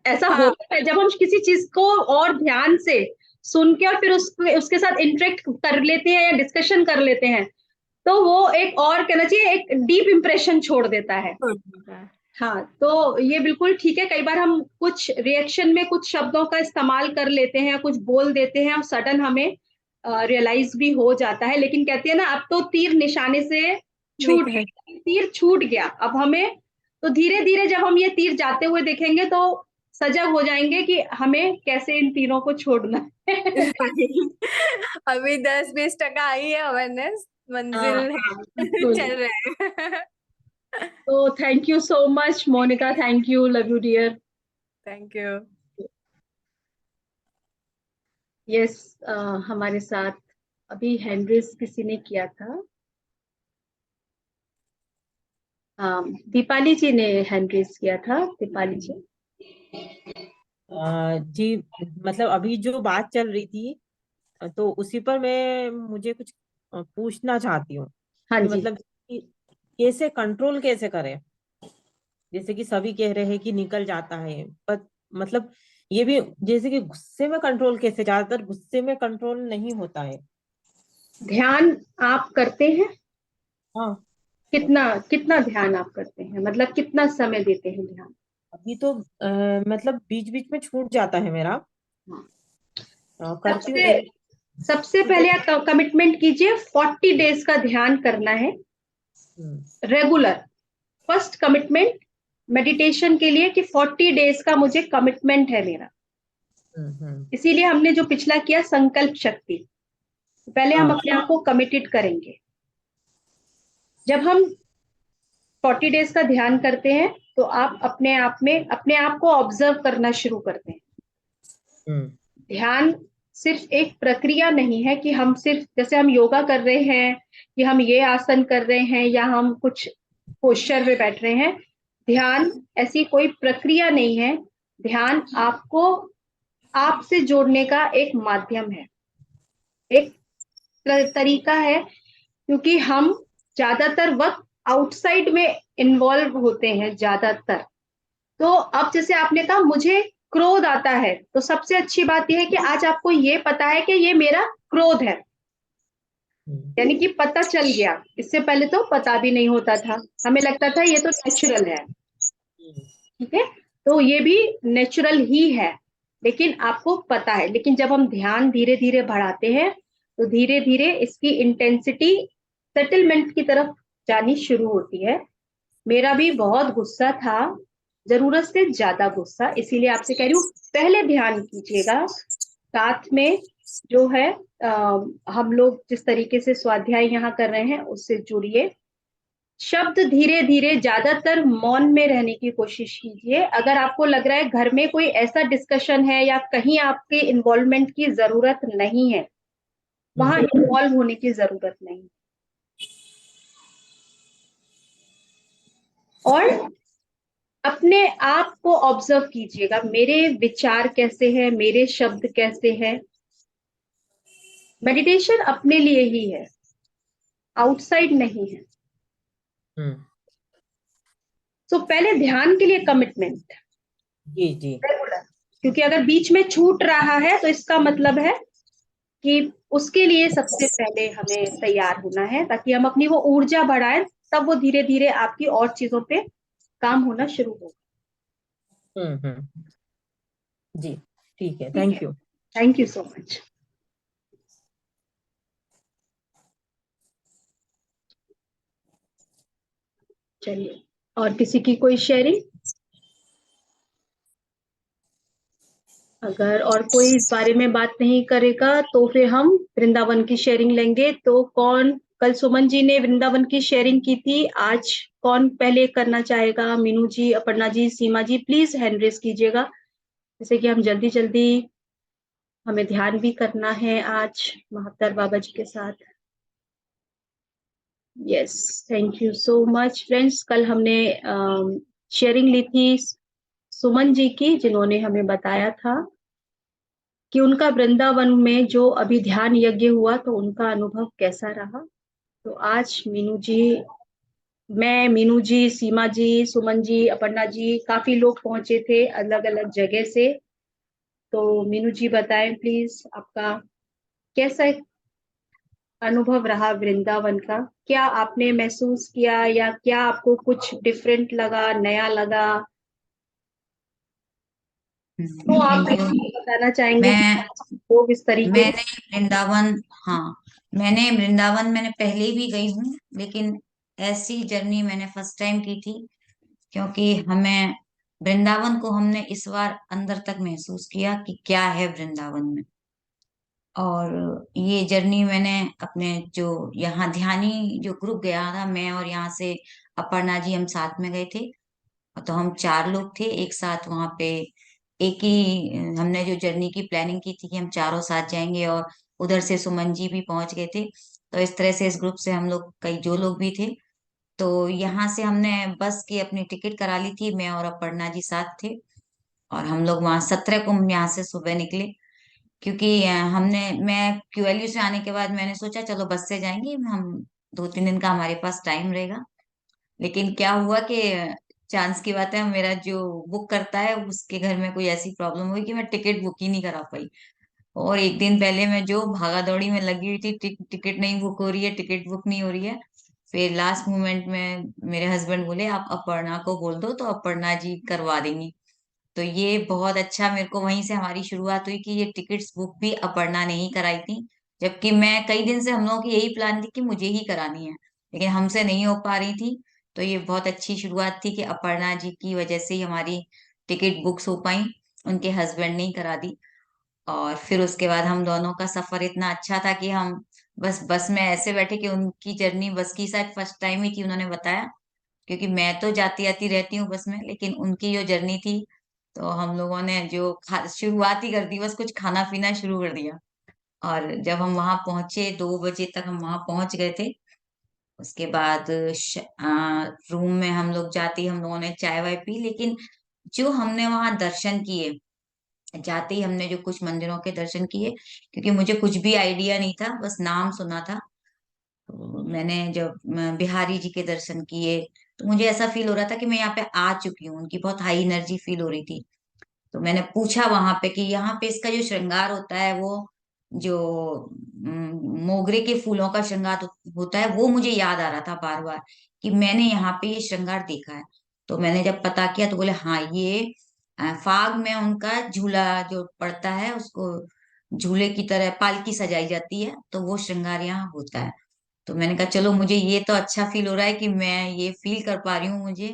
ऐसा हाँ, होता है जब हम किसी चीज़ को और ध्यान से सुन के और फिर उसके साथ इंटरेक्ट कर लेते हैं या डिस्कशन कर लेते हैं, तो वो एक और कहना चाहिए एक डीप इम्प्रेशन छोड़ देता है। हाँ, तो ये बिल्कुल ठीक है। कई बार हम कुछ रिएक्शन में कुछ शब्दों का इस्तेमाल कर लेते हैं, कुछ बोल देते हैं और सडन हमें रियलाइज़ भी हो जाता है। लेकिन कहती है ना, अब तो तीर निशाने से छूट निकल तीर छूट गया। अब हमें तो धीरे-धीरे जब हम ये तीर जाते हुए देखेंगे तो सजग हो जाएँगे कि हमें कैसे इन तीरों को छोड़ना है। अभी 10-20% आई है अवेयरनेस, हाँ, मंजिल है हाँ, बिल्कुल। चल रहे हैं। तो thank you so much Monika, thank you, love you dear. Thank you. Yes, हमारे साथ अभी हैंड रेज़ किसी ने किया था। दीपाली जी ने हैंड रेज़ किया था, दीपाली जी। जी, मतलब अभी जो बात चल रही थी तो उसी पर मैं मुझे कुछ पूछना चाहती हूँ हाँ कि जी। मतलब कि कैसे कंट्रोल कैसे करें। जैसे कि सभी कह रहे हैं कि निकल जाता है, पर मतलब ये भी जैसे कि गुस्से में कंट्रोल कैसे, ज्यादातर गुस्से में कंट्रोल नहीं होता है। ध्यान आप करते हैं? हाँ, कितना कितना ध्यान आप करते हैं? मतलब कितना समय देते हैं ध्यान? अभी तो मतलब बीच बीच में छूट जाता है मेरा। हाँ। करती हूँ सबसे एक सबसे दो। पहले आप कमिटमेंट कीजिए, 40 डेज का ध्यान करना है, हम्म, रेगुलर। फर्स्ट कमिटमेंट मेडिटेशन के लिए कि 40 डेज का मुझे कमिटमेंट है मेरा। हम्म। इसीलिए हमने जो पिछला किया संकल्प शक्ति, पहले हम हाँ। अपने आप को कमिटेड करेंगे। जब हम 40 डेज का ध्यान करते हैं तो आप अपने आप को ऑब्जर्व करना शुरू करते हैं। हम्म ध्यान सिर्फ एक प्रक्रिया नहीं है कि हम सिर्फ जैसे हम योगा कर रहे हैं कि हम ये आसन कर रहे हैं या हम कुछ पोस्चर में बैठ रहे हैं। ध्यान ऐसी कोई प्रक्रिया नहीं है। ध्यान आपको आपसे जोड़ने का एक माध्यम है, एक तरीका है, क्योंकि हम ज्यादातर वक्त आउटसाइड में इन्वॉल्व होते हैं ज्यादातर। तो अब जैसे आपने कहा मुझे क्रोध आता है, तो सबसे अच्छी बात यह है कि आज आपको ये पता है कि ये मेरा क्रोध है, हम्म यानी कि पता चल गया। इससे पहले तो पता भी नहीं होता था, हमें लगता था ये तो नेचुरल है। ठीक है, तो ये भी नेचुरल ही है, लेकिन आपको पता है। लेकिन जब हम ध्यान धीरे धीरे बढ़ाते हैं तो धीरे धीरे इसकी इंटेंसिटी सेटलमेंट की तरफ जानी शुरू होती है। मेरा भी बहुत गुस्सा था, जरूरत से ज्यादा गुस्सा, इसीलिए आपसे कह रही हूँ पहले ध्यान कीजिएगा, साथ में जो है हम लोग जिस तरीके से स्वाध्याय यहाँ कर रहे हैं उससे जुड़िए। शब्द धीरे धीरे ज्यादातर मौन में रहने की कोशिश कीजिए। अगर आपको लग रहा है घर में कोई ऐसा डिस्कशन है या कहीं आपके इन्वॉल्वमेंट की जरूरत नहीं है, वहां इन्वॉल्व होने की जरूरत नहीं। और अपने आप को ऑब्जर्व कीजिएगा, मेरे विचार कैसे हैं, मेरे शब्द कैसे हैं। मेडिटेशन अपने लिए ही है, आउटसाइड नहीं है। हम्म। तो पहले ध्यान के लिए कमिटमेंट जी जी। रेगुलर, क्योंकि अगर बीच में छूट रहा है तो इसका मतलब है कि उसके लिए सबसे पहले हमें तैयार होना है, ताकि हम अपनी वो ऊर्जा बढ़ाएं, तब वो धीरे धीरे आपकी और चीजों पे काम होना शुरू होगा। हम्म। जी, ठीक है, ठीक है, thank you. Thank you so much. चलिए, और किसी की कोई शेयरिंग? अगर और कोई इस बारे में बात नहीं करेगा तो फिर हम वृंदावन की शेयरिंग लेंगे। तो कौन, कल सुमन जी ने वृंदावन की शेयरिंग की थी, आज कौन पहले करना चाहेगा? मीनू जी, अपर्णा जी, सीमा जी, प्लीज हैंड रेस कीजिएगा, जैसे कि हम जल्दी जल्दी, हमें ध्यान भी करना है आज महात्तर बाबा जी के साथ। Yes, thank you so much friends. कल हमने शेयरिंग ली थी सुमन जी की, जिन्होंने हमें बताया था कि उनका वृंदावन में जो अभी ध्यान यज्ञ हुआ तो उनका अनुभव कैसा रहा। तो आज मीनू जी, मैं, मीनू जी, सीमा जी, सुमन जी, अपर्णा जी, काफी लोग पहुंचे थे अलग अलग जगह से। तो मीनू जी बताएं प्लीज, आपका कैसा अनुभव रहा वृंदावन का? क्या आपने महसूस किया या क्या आपको कुछ डिफरेंट लगा, नया लगा? तो आप थैंक यू। बताना चाहेंगे कि मैं लोग इस तरीके मैंने वृंदावन, हाँ, मैंने पहले भी गई हूँ, लेकिन ऐसी जर्नी मैंने फर्स्ट टाइम की थी, क्योंकि हमें वृंदावन को हमने इस बार अंदर तक महसूस किया कि क्या है वृंदावन में। और ये जर्नी मैंने अपने जो यहाँ ध्यानी जो ग्रुप गया था, मैं और यहाँ से अपर्णा जी, हम साथ में गए थे। तो हम 4 लोग थे एक साथ वहां पे। एक ही हमने जो जर्नी की प्लानिंग की थी कि हम चारों साथ जाएंगे, और उधर से सुमन जी भी पहुंच गए थे। तो इस तरह से इस ग्रुप से हम लोग कई जो लोग भी थे, तो यहाँ से हमने बस की अपनी टिकट करा ली थी, मैं और अपर्णा जी साथ थे। और हम लोग वहाँ 17 को हम यहाँ से सुबह निकले, क्योंकि मैं क्यूएलयू से आने के बाद मैंने सोचा चलो बस से जाएंगे हम, 2-3 दिन का हमारे पास टाइम रहेगा। लेकिन क्या हुआ कि चांस की बात है, मेरा जो बुक करता है उसके घर में कोई ऐसी प्रॉब्लम हुई कि मैं टिकट बुक ही नहीं करा पाई। और एक दिन पहले मैं जो भागा दौड़ी में लगी हुई थी, टिकट नहीं बुक हो रही है, टिकट बुक नहीं हो रही है। फिर लास्ट मोमेंट में मेरे हस्बैंड बोले आप अपर्णा को बोल दो तो अपर्णा जी करवा देंगी। तो ये बहुत अच्छा, मेरे को वहीं से हमारी शुरुआत हुई कि ये टिकट्स बुक भी अपर्णा ने ही कराई थी। जबकि मैं कई दिन से, हम लोगों की यही प्लान थी कि मुझे ही करानी है, लेकिन हमसे नहीं हो पा रही थी। तो ये बहुत अच्छी शुरुआत थी कि अपर्णा जी की वजह से ही हमारी टिकट बुक्स हो पाई, उनके हस्बैंड ने ही करा दी। और फिर उसके बाद हम दोनों का सफर इतना अच्छा था कि हम बस बस में ऐसे बैठे कि उनकी जर्नी बस की शायद फर्स्ट टाइम ही थी, उन्होंने बताया। क्योंकि मैं तो जाती आती रहती हूँ बस में, लेकिन उनकी जो जर्नी थी, तो हम लोगों ने जो शुरुआत ही कर दी, बस कुछ खाना पीना शुरू कर दिया। और जब हम वहां पहुंचे, 2 बजे तक हम वहां पहुंच गए थे। उसके बाद रूम में हम लोग जाते ही हम लोगों ने चाय वाय पी। लेकिन जो हमने वहां दर्शन किए, जाते ही हमने जो कुछ मंदिरों के दर्शन किए, क्योंकि मुझे कुछ भी आइडिया नहीं था, बस नाम सुना था। तो मैंने जब बिहारी जी के दर्शन किए, तो मुझे ऐसा फील हो रहा था कि मैं यहाँ पे आ चुकी हूँ, उनकी बहुत हाई एनर्जी फील हो रही थी। तो मैंने पूछा वहां पे कि यहाँ पे इसका जो श्रृंगार होता है, वो जो मोगरे के फूलों का श्रृंगार होता है, वो मुझे याद आ रहा था बार बार कि मैंने यहाँ पे ये श्रृंगार देखा है। तो मैंने जब पता किया तो बोले हाँ, ये फाग में उनका झूला जो पड़ता है, उसको झूले की तरह पालकी सजाई जाती है, तो वो श्रृंगार यहाँ होता है। तो मैंने कहा चलो, मुझे ये तो अच्छा फील हो रहा है कि मैं ये फील कर पा रही हूँ मुझे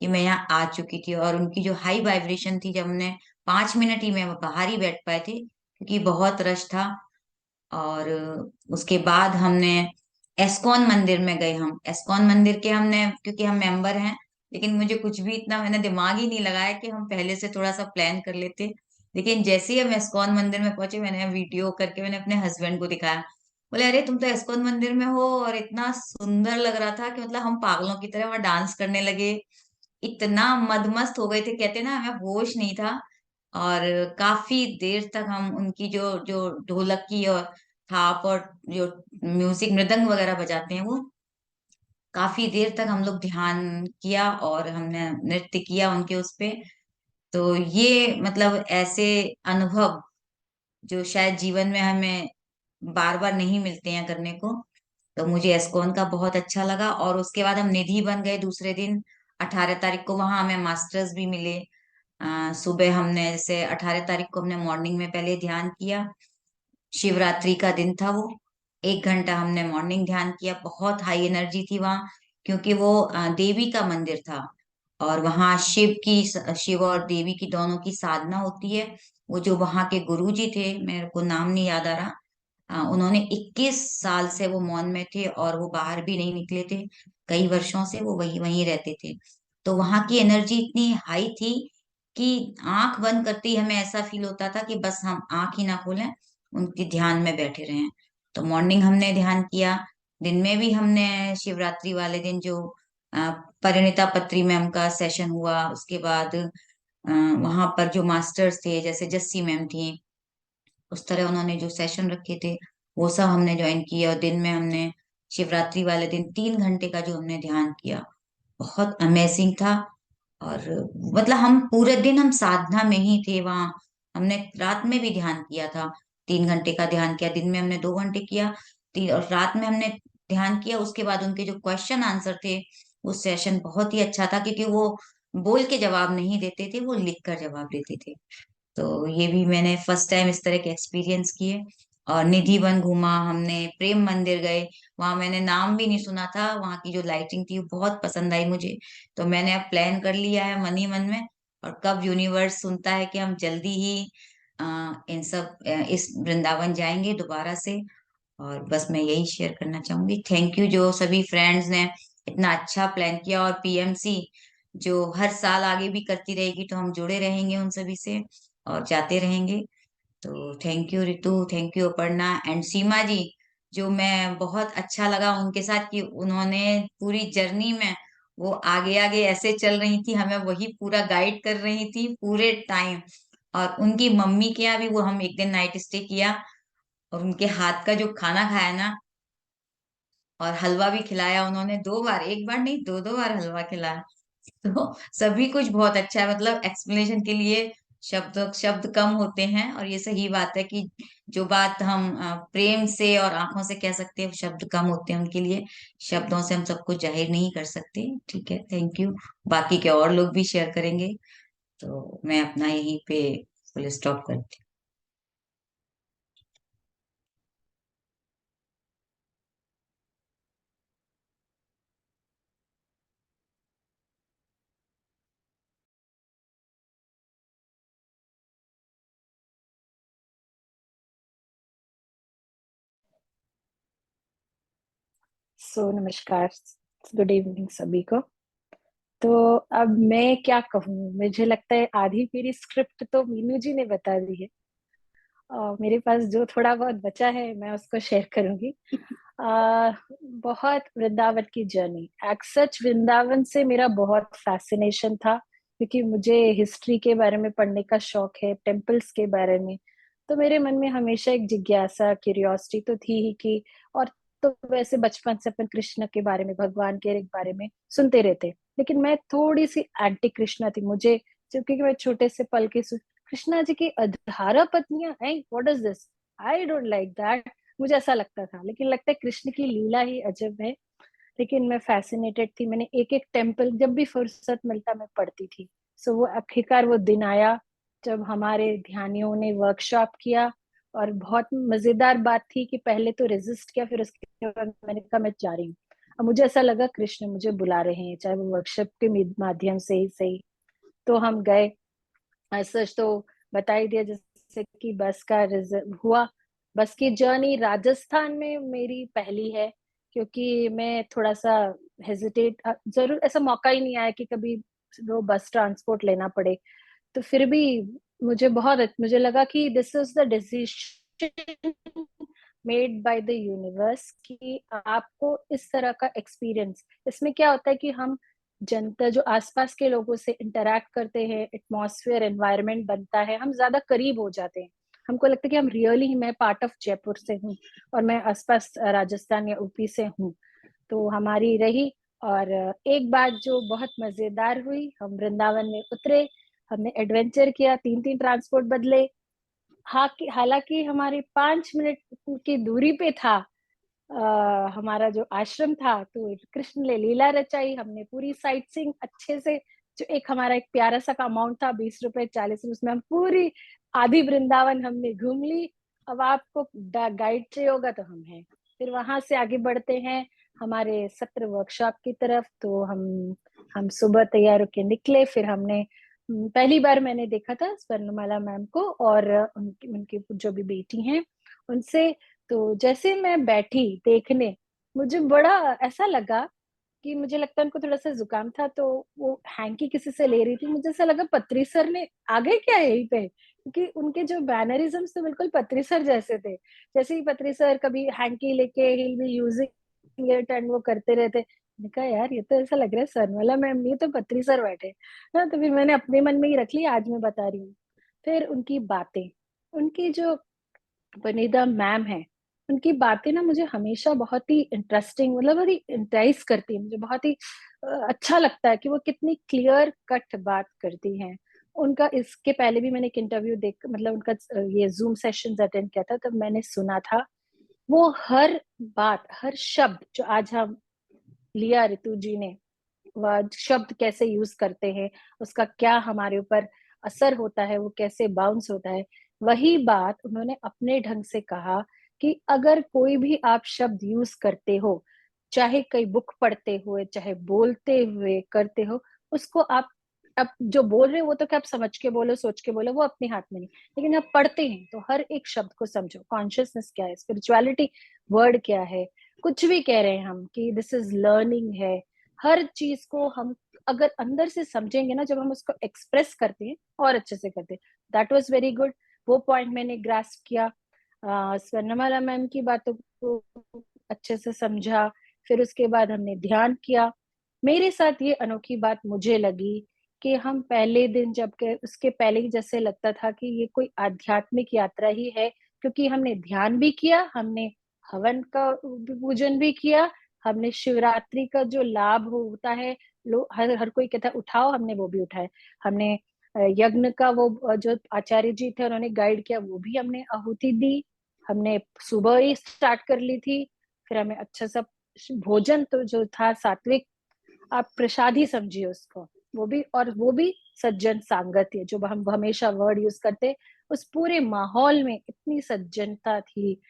कि मैं यहाँ आ चुकी थी। और उनकी जो हाई वाइब्रेशन थी, जब हमने 5 मिनट ही में बाहर ही बैठ पाए थे क्योंकि बहुत रश था। और उसके बाद हमने एस्कॉन मंदिर में गए। हम एस्कॉन मंदिर के हमने, क्योंकि हम मेंबर हैं, लेकिन मुझे कुछ भी इतना मैंने दिमाग ही नहीं लगाया कि हम पहले से थोड़ा सा प्लान कर लेते। लेकिन जैसे ही हम एस्कॉन मंदिर में पहुंचे, मैंने वीडियो करके मैंने अपने हस्बैंड को दिखाया। बोले अरे तुम तो एस्कॉन मंदिर में हो, और इतना सुंदर लग रहा था कि मतलब हम पागलों की तरह वहां डांस करने लगे। इतना मदमस्त हो गए थे, कहते ना, हमें होश नहीं था। और काफी देर तक हम उनकी जो जो ढोलक की और थाप और जो म्यूजिक मृदंग वगैरह बजाते हैं, वो काफी देर तक हम लोग ध्यान किया और हमने नृत्य किया उनके उस पे। तो ये मतलब ऐसे अनुभव जो शायद जीवन में हमें बार बार नहीं मिलते हैं करने को। तो मुझे एस्कॉन का बहुत अच्छा लगा। और उसके बाद हम निधि बन गए दूसरे दिन, 18 तारीख को। वहां हमें मास्टर्स भी मिले। सुबह हमने, जैसे 18 तारीख को हमने मॉर्निंग में पहले ध्यान किया, शिवरात्रि का दिन था वो। 1 घंटा हमने मॉर्निंग ध्यान किया, बहुत हाई एनर्जी थी वहाँ, क्योंकि वो देवी का मंदिर था। और वहाँ शिव और देवी की दोनों की साधना होती है। वो जो वहाँ के गुरुजी थे, मेरे को नाम नहीं याद आ रहा, उन्होंने 21 साल से वो मौन में थे और वो बाहर भी नहीं निकले थे। कई वर्षों से वो वहीं वहीं रहते थे। तो वहां की एनर्जी इतनी हाई थी कि आंख बंद करते ही हमें ऐसा फील होता था कि बस हम आंख ही ना खोलें, उनके ध्यान में बैठे रहें। तो मॉर्निंग हमने ध्यान किया, दिन में भी हमने शिवरात्रि वाले दिन जो परिणीता पत्री मैम का सेशन हुआ, उसके बाद वहां पर जो मास्टर्स थे जैसे जस्सी मैम थी, उस तरह उन्होंने जो सेशन रखे थे वो सब हमने ज्वाइन किया। और दिन में हमने शिवरात्रि वाले दिन 3 घंटे का जो हमने ध्यान किया, बहुत अमेजिंग था। और मतलब हम पूरे दिन हम साधना में ही थे वहाँ। हमने रात में भी ध्यान किया था, 3 घंटे का ध्यान किया, दिन में हमने 2 घंटे किया, और रात में हमने ध्यान किया। उसके बाद उनके जो क्वेश्चन आंसर थे, वो सेशन बहुत ही अच्छा था, क्योंकि वो बोल के जवाब नहीं देते थे, वो लिख कर जवाब देते थे। तो ये भी मैंने फर्स्ट टाइम इस तरह के एक्सपीरियंस किए। और निधि वन घूमा हमने, प्रेम मंदिर गए, वहां मैंने नाम भी नहीं सुना था, वहां की जो लाइटिंग थी वो बहुत पसंद आई मुझे। तो मैंने अब प्लान कर लिया है मन ही मन में, और कब यूनिवर्स सुनता है कि हम जल्दी ही इस वृंदावन जाएंगे दोबारा से। और बस मैं यही शेयर करना चाहूंगी। थैंक यू जो सभी फ्रेंड्स ने इतना अच्छा प्लान किया, और पीएमसी जो हर साल आगे भी करती रहेगी, तो हम जुड़े रहेंगे उन सभी से और जाते रहेंगे। तो thank you Ritu, thank you Aparna and Seema ji, जो मैं बहुत अच्छा लगा उनके साथ कि उन्होंने पूरी जर्नी में वो आगे आगे ऐसे चल रही थी, हमें वही पूरा गाइड कर रही थी पूरे टाइम। और उनकी मम्मी के यहाँ भी वो हम एक दिन नाइट स्टे किया, और उनके हाथ का जो खाना खाया ना, और हलवा भी खिलाया उन्होंने 2 बार, एक बार नहीं, दो दो बार हलवा खिलाया। तो सभी कुछ बहुत अच्छा है, मतलब एक्सप्लेनेशन के लिए शब्द शब्द कम होते हैं। और ये सही बात है कि जो बात हम प्रेम से और आंखों से कह सकते हैं, वो शब्द कम होते हैं उनके लिए। शब्दों से हम सब कुछ जाहिर नहीं कर सकते। ठीक है, थैंक यू। बाकी के और लोग भी शेयर करेंगे, तो मैं अपना यहीं पे फुल स्टॉप करती नमस्कार, गुड इवनिंग सभी को। तो अब मैं क्या कहूँ, मुझे लगता है आधी मेरी स्क्रिप्ट तो मीनू जी ने बता दी है। मेरे पास जो थोड़ा बहुत बचा है मैं उसको शेयर करूंगी। बहुत वृंदावन की जर्नी, सच वृंदावन से मेरा बहुत फैसिनेशन था, क्योंकि मुझे हिस्ट्री के बारे में पढ़ने का शौक है, टेम्पल्स के बारे में। तो मेरे मन में हमेशा एक जिज्ञासा, क्यूरियोसिटी तो थी ही कि, और तो वैसे बचपन से अपन कृष्ण के बारे में, भगवान के बारे में सुनते रहते, लेकिन मैं थोड़ी सी एंटी कृष्णा थी। मुझे, क्योंकि मैं छोटे से पल के कृष्णा जी की अधारा पत्नियां हैं, what is this, I don't like that, मुझे ऐसा लगता था। लेकिन लगता है कृष्ण की लीला ही अजब है। लेकिन मैं फैसिनेटेड थी, मैंने एक एक टेम्पल जब भी फुर्सत मिलता मैं पढ़ती थी। सो वो आखिरकार वो दिन आया जब हमारे ध्यानियों ने वर्कशॉप किया। और बहुत मजेदार बात थी कि पहले तो रेजिस्ट किया, फिर उसके बाद मैंने कहा मैं जा रही हूँ। अब मुझे ऐसा लगा कृष्ण मुझे बुला रहे हैं, चाहे वो वर्कशॉप के माध्यम से ही सही। तो हम गए। सच तो बता ही दिया, जैसे कि बस का रिजर्व हुआ। बस की जर्नी राजस्थान में मेरी पहली है, क्योंकि मैं थोड़ा सा हेजिटेट, जरूर ऐसा मौका ही नहीं आया कि कभी वो बस ट्रांसपोर्ट लेना पड़े। तो फिर भी मुझे लगा कि this is the decision made by the universe, कि आपको इस तरह का एक्सपीरियंस, इसमें क्या होता है कि हम जनता, जो आसपास के लोगों से इंटरेक्ट करते हैं, एटमॉस्फेयर, एनवायरनमेंट बनता है, हम ज्यादा करीब हो जाते हैं। हमको लगता है कि हम रियली, मैं पार्ट ऑफ जयपुर से हूँ और मैं आसपास राजस्थान या यूपी से हूँ। तो हमारी रही। और एक बात जो बहुत मजेदार हुई, हम वृंदावन में उतरे, हमने एडवेंचर किया, 3 3 ट्रांसपोर्ट बदले। हालांकि हमारे 5 मिनट की दूरी पे था हमारा जो आश्रम था। तो कृष्ण ने लीला रचाई, हमने पूरी साइट सीइंग अच्छे से, जो एक हमारा एक प्यारा सा का अमाउंट था, 20 रुपए 40 रुपए, उसमें हम पूरी आधी वृंदावन हमने घूम ली। अब आपको गाइड चाहिए होगा तो हम हैं। फिर वहां से आगे बढ़ते हैं हमारे सत्र वर्कशॉप की तरफ। तो हम सुबह तैयार होके निकले। फिर हमने पहली बार मैंने देखा था स्वर्णमाला मैम को और उनकी उनकी जो भी बेटी हैं उनसे। तो जैसे मैं बैठी देखने, मुझे बड़ा ऐसा लगा कि मुझे लगता है उनको थोड़ा सा जुकाम था, तो वो हैंकी किसी से ले रही थी। मुझे ऐसा लगा पत्री सर ने आ गए क्या यहीं पे, क्योंकि उनके जो बैनरिज्म्स थे बिल्कुल पत्री सर जैसे थे। जैसे ही पत्री सर कभी हैंकी लेके ही बी यूजिंग इट एंड वो करते रहते। मैंने कहा यार ये तो ऐसा लग रहा है सरवाला मैम नहीं तो पत्री सर बैठे ना। तो फिर मैंने अपने मन में ही रख लिया, आज मैं बता रही हूँ। फिर उनकी बातें, उनकी जो वनिदा मैम है, उनकी बातें ना मुझे हमेशा बहुत ही इंटरेस्टिंग, मतलब बहुत ही इंटरेस्ट करती है। मुझे बहुत ही अच्छा लगता है कि वो कितनी क्लियर कट बात करती हैं। उनका इसके पहले भी मैंने एक इंटरव्यू देख, मतलब उनका ये जूम सेशंस अटेंड किया था, तब मैंने सुना था। वो हर बात, हर शब्द जो आज हम लिया ऋतु जी ने, वह शब्द कैसे यूज करते हैं, उसका क्या हमारे ऊपर असर होता है, वो कैसे बाउंस होता है, वही बात उन्होंने अपने ढंग से कहा कि अगर कोई भी आप शब्द यूज करते हो, चाहे कई बुक पढ़ते हुए, चाहे बोलते हुए करते हो, उसको आप जो बोल रहे हो वो तो क्या आप समझ के बोलो, सोच के बोलो, वो अपने हाथ में नहीं। लेकिन आप पढ़ते हैं तो हर एक शब्द को समझो, कॉन्शियसनेस क्या है, स्पिरिचुअलिटी वर्ड क्या है, कुछ भी कह रहे हैं हम कि दिस इज लर्निंग है। हर चीज को हम अगर अंदर से समझेंगे ना, जब हम उसको एक्सप्रेस करते हैं और अच्छे से करते हैं। That was very good. वो पॉइंट मैंने ग्रास्प किया। स्वर्णमाला मैम की बातों को अच्छे से समझा। फिर उसके बाद हमने ध्यान किया। मेरे साथ ये अनोखी बात मुझे लगी कि हम पहले दिन जब के उसके पहले ही जैसे लगता था कि ये कोई आध्यात्मिक यात्रा ही है, क्योंकि हमने ध्यान भी किया, हमने हवन का पूजन भी किया, हमने शिवरात्रि का जो लाभ होता है, हर हर कोई कहता है उठाओ, हमने वो भी उठाए। हमने यज्ञ का वो जो आचार्य जी थे उन्होंने गाइड किया, वो भी हमने आहुति दी। हमने सुबह ही स्टार्ट कर ली थी। फिर हमें अच्छा सा भोजन तो जो था सात्विक, आप प्रसाद ही समझिए उसको, वो भी, और वो भी सज्जन सांगत्य जो हम हमेशा वर्ड यूज करते। उस पूरे माहौल में इतनी सज्जनता थी,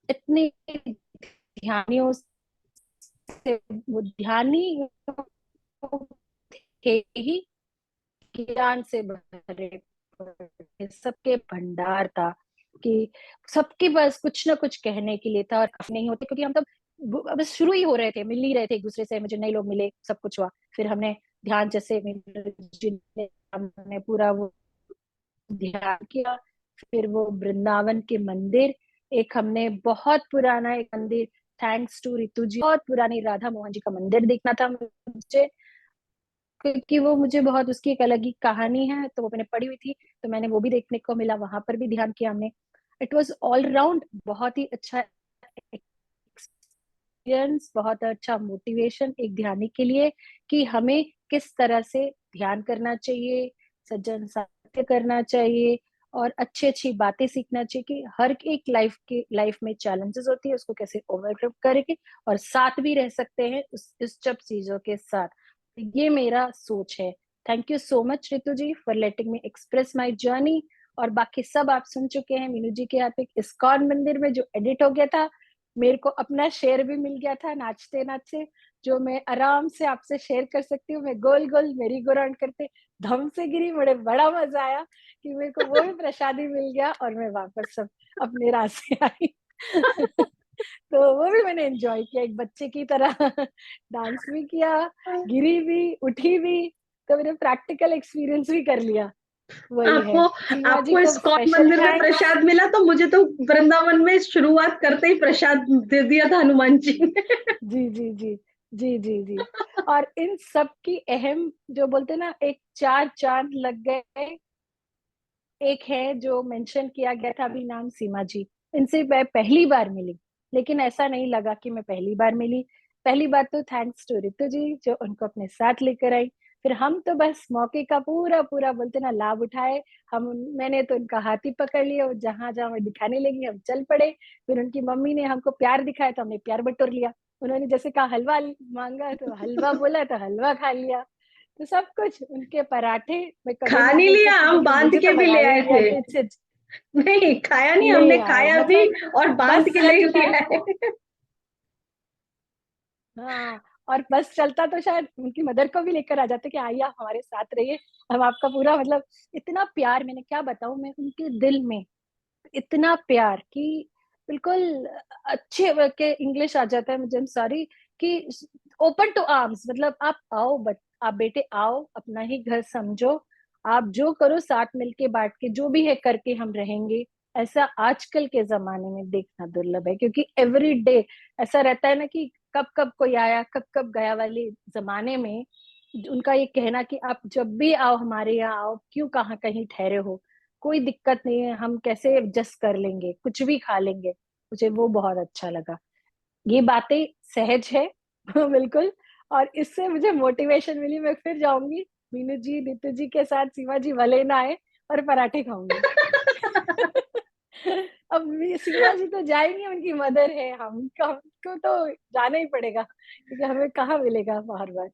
इतने ध्यानियों से, वो ध्यानी थे ही, ज्ञान से भरे पड़े, सबके भंडार था कि सबके पास कुछ ना कुछ कहने के लिए था। और नहीं होते क्योंकि हम तब बस शुरू ही हो रहे थे, मिल ही रहे थे एक दूसरे से, मुझे नए लोग मिले, सब कुछ हुआ। फिर हमने ध्यान जैसे हमने पूरा वो ध्यान किया। फिर वो वृंदावन के मंदिर, एक हमने बहुत पुराना एक मंदिर, थैंक्स टू रितु जी, बहुत पुरानी राधा मोहन जी का मंदिर देखना था मुझे, क्योंकि वो मुझे बहुत, उसकी एक अलग ही कहानी है, तो वो मैंने पढ़ी हुई थी, तो मैंने वो भी देखने को मिला, वहां पर भी ध्यान किया हमने। इट वाज ऑल राउंड बहुत ही अच्छा एक्सपीरियंस, बहुत अच्छा मोटिवेशन एक ध्यानी के लिए कि हमें किस तरह से ध्यान करना चाहिए, सज्जन साध्य करना चाहिए, और अच्छी अच्छी बातें सीखना चाहिए कि हर एक लाइफ में चैलेंजेस होती है, उसको कैसे ओवरकम करके और साथ भी रह सकते हैं इस सब चीजों के साथ। ये मेरा सोच है। Thank you so much Ritu ji for letting me express my journey. और बाकी सब आप सुन चुके हैं। मीनू जी के हाथ एक इस्कॉन मंदिर में जो एडिट हो गया था, मेरे को अपना शेयर भी मिल गया था नाचते नाचते, जो मैं आराम से आपसे शेयर कर सकती हूँ। मैं गोल गोल मेरी गो राउंड करते धम से गिरी, बड़े बड़ा मजा आया कि मेरे को वो भी प्रसादी मिल गया और मैं वापस सब अपने रास्ते आई। तो वो भी मैंने एंजॉय किया एक बच्चे की तरह। डांस भी किया, गिरी भी, उठी भी, तो मैंने प्रैक्टिकल एक्सपीरियंस भी कर लिया। वही आपको है। सीमा जी आपको को इस्कॉन स्पेशल मंदिर में थैंक्स। प्रसाद मिला, तो मुझे तो वृंदावन में शुरुआत करते ही प्रसाद दे दिया था हनुमान जी ने। जी जी जी जी जी जी। और इन सब की अहम, जो बोलते ना, एक चार चांद लग गए। एक है जो मेंशन किया गया था अभी नाम, सीमा जी, इनसे मैं पहली बार मिली, लेकिन ऐसा नहीं लगा कि मैं पहली बार मिली। पहली बात तो थैंक्स टू रितु जी जो उनको अपने साथ लेकर आई। फिर हम तो बस मौके का पूरा पूरा बोलते ना लाभ उठाए। हम, मैंने तो उनका हाथ ही पकड़ लिया, वो जहां जहां मैं दिखाने लगी हम चल पड़े। फिर उनकी मम्मी ने हमको प्यार दिखाया तो हमने प्यार बटोर लिया। उन्होंने जैसे कहा हलवा मांगा तो हलवा बोला तो हलवा खा लिया। तो सब कुछ, उनके पराठे मैं कभी खा नहीं नहीं बोल लिया, सकती हम क्योंकि बांध मुझे के तो भी ले बनाने आए नहीं थे। आते थे। नहीं खाया नहीं, ले हमने आए खाया भी मतलब, और बांध बस के ले सच भी है। आए। हाँ, और बस चलता तो शायद उनकी मदर को भी लेकर आ जाते कि आइए आप हमारे साथ रहिए, हम आपका पूरा मतलब इतना प्यार, मैंने क्या बताऊँ, मैं उनके दिल में इतना प्यार कि बिल्कुल अच्छे के इंग्लिश आ जाता है मुझे, आई एम सॉरी, कि ओपन टू आर्म्स, मतलब आप आओ, बट आप बेटे आओ, अपना ही घर समझो, आप जो करो साथ मिलके बांट के जो भी है करके हम रहेंगे। ऐसा आजकल के जमाने में देखना दुर्लभ है, क्योंकि एवरी डे ऐसा रहता है ना कि कब कब कोई आया कब कब गया वाले जमाने में उनका ये कहना कि आप जब भी आओ हमारे यहाँ आओ, क्यों कहाँ कहीं ठहरे हो, कोई दिक्कत नहीं है, हम कैसे एडजस्ट कर लेंगे, कुछ भी खा लेंगे। मुझे वो बहुत अच्छा लगा, ये बातें सहज है बिल्कुल। और इससे मुझे मोटिवेशन मिली, मैं फिर जाऊंगी मीनू जी नीतू जी के साथ, सीमा जी भले ना आए, और पराठे खाऊंगी अब सीमा जी तो जाएंगी, उनकी मदर है, हमको तो जाना ही पड़ेगा, क्योंकि हमें कहाँ मिलेगा बार बार।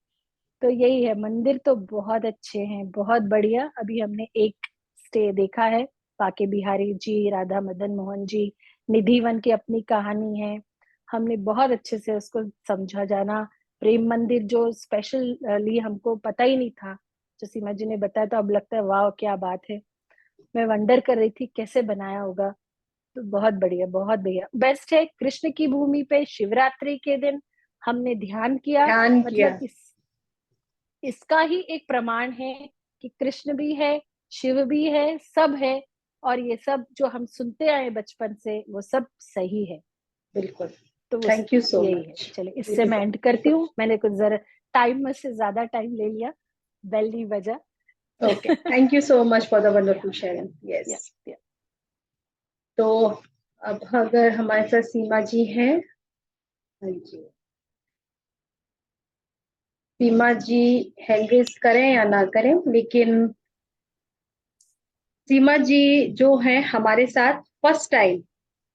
तो यही है, मंदिर तो बहुत अच्छे हैं, बहुत बढ़िया। अभी हमने एक स्टे देखा है, बाके बिहारी जी, राधा मदन मोहन जी, निधि वन की अपनी कहानी है, हमने बहुत अच्छे से उसको समझा जाना। प्रेम मंदिर जो स्पेशली हमको पता ही नहीं था, जो सीमा जी ने बताया, तो अब लगता है वाह क्या बात है, मैं वंडर कर रही थी कैसे बनाया होगा। तो बहुत बढ़िया, बहुत बढ़िया, बेस्ट है। कृष्ण की भूमि पे शिवरात्रि के दिन हमने ध्यान किया, ध्यान किया। मतलब इसका ही एक प्रमाण है कि कृष्ण भी है, शिव भी है, सब है, और ये सब जो हम सुनते आए बचपन से वो सब सही है। बिल्कुल। तो थैंक यू सो यही है। मच। चलिए, इससे मैं एंड करती हूँ, मैंने कुछ जरा टाइम में से ज्यादा टाइम ले लिया, बेल नहीं बजा okay, thank you so much for the wonderful sharing. या यस, तो अब अगर हमारे साथ सीमा जी हैं, हाँ जी, सीमा जी हैंड रेज करें या ना करें, लेकिन सीमा जी जो है हमारे साथ फर्स्ट टाइम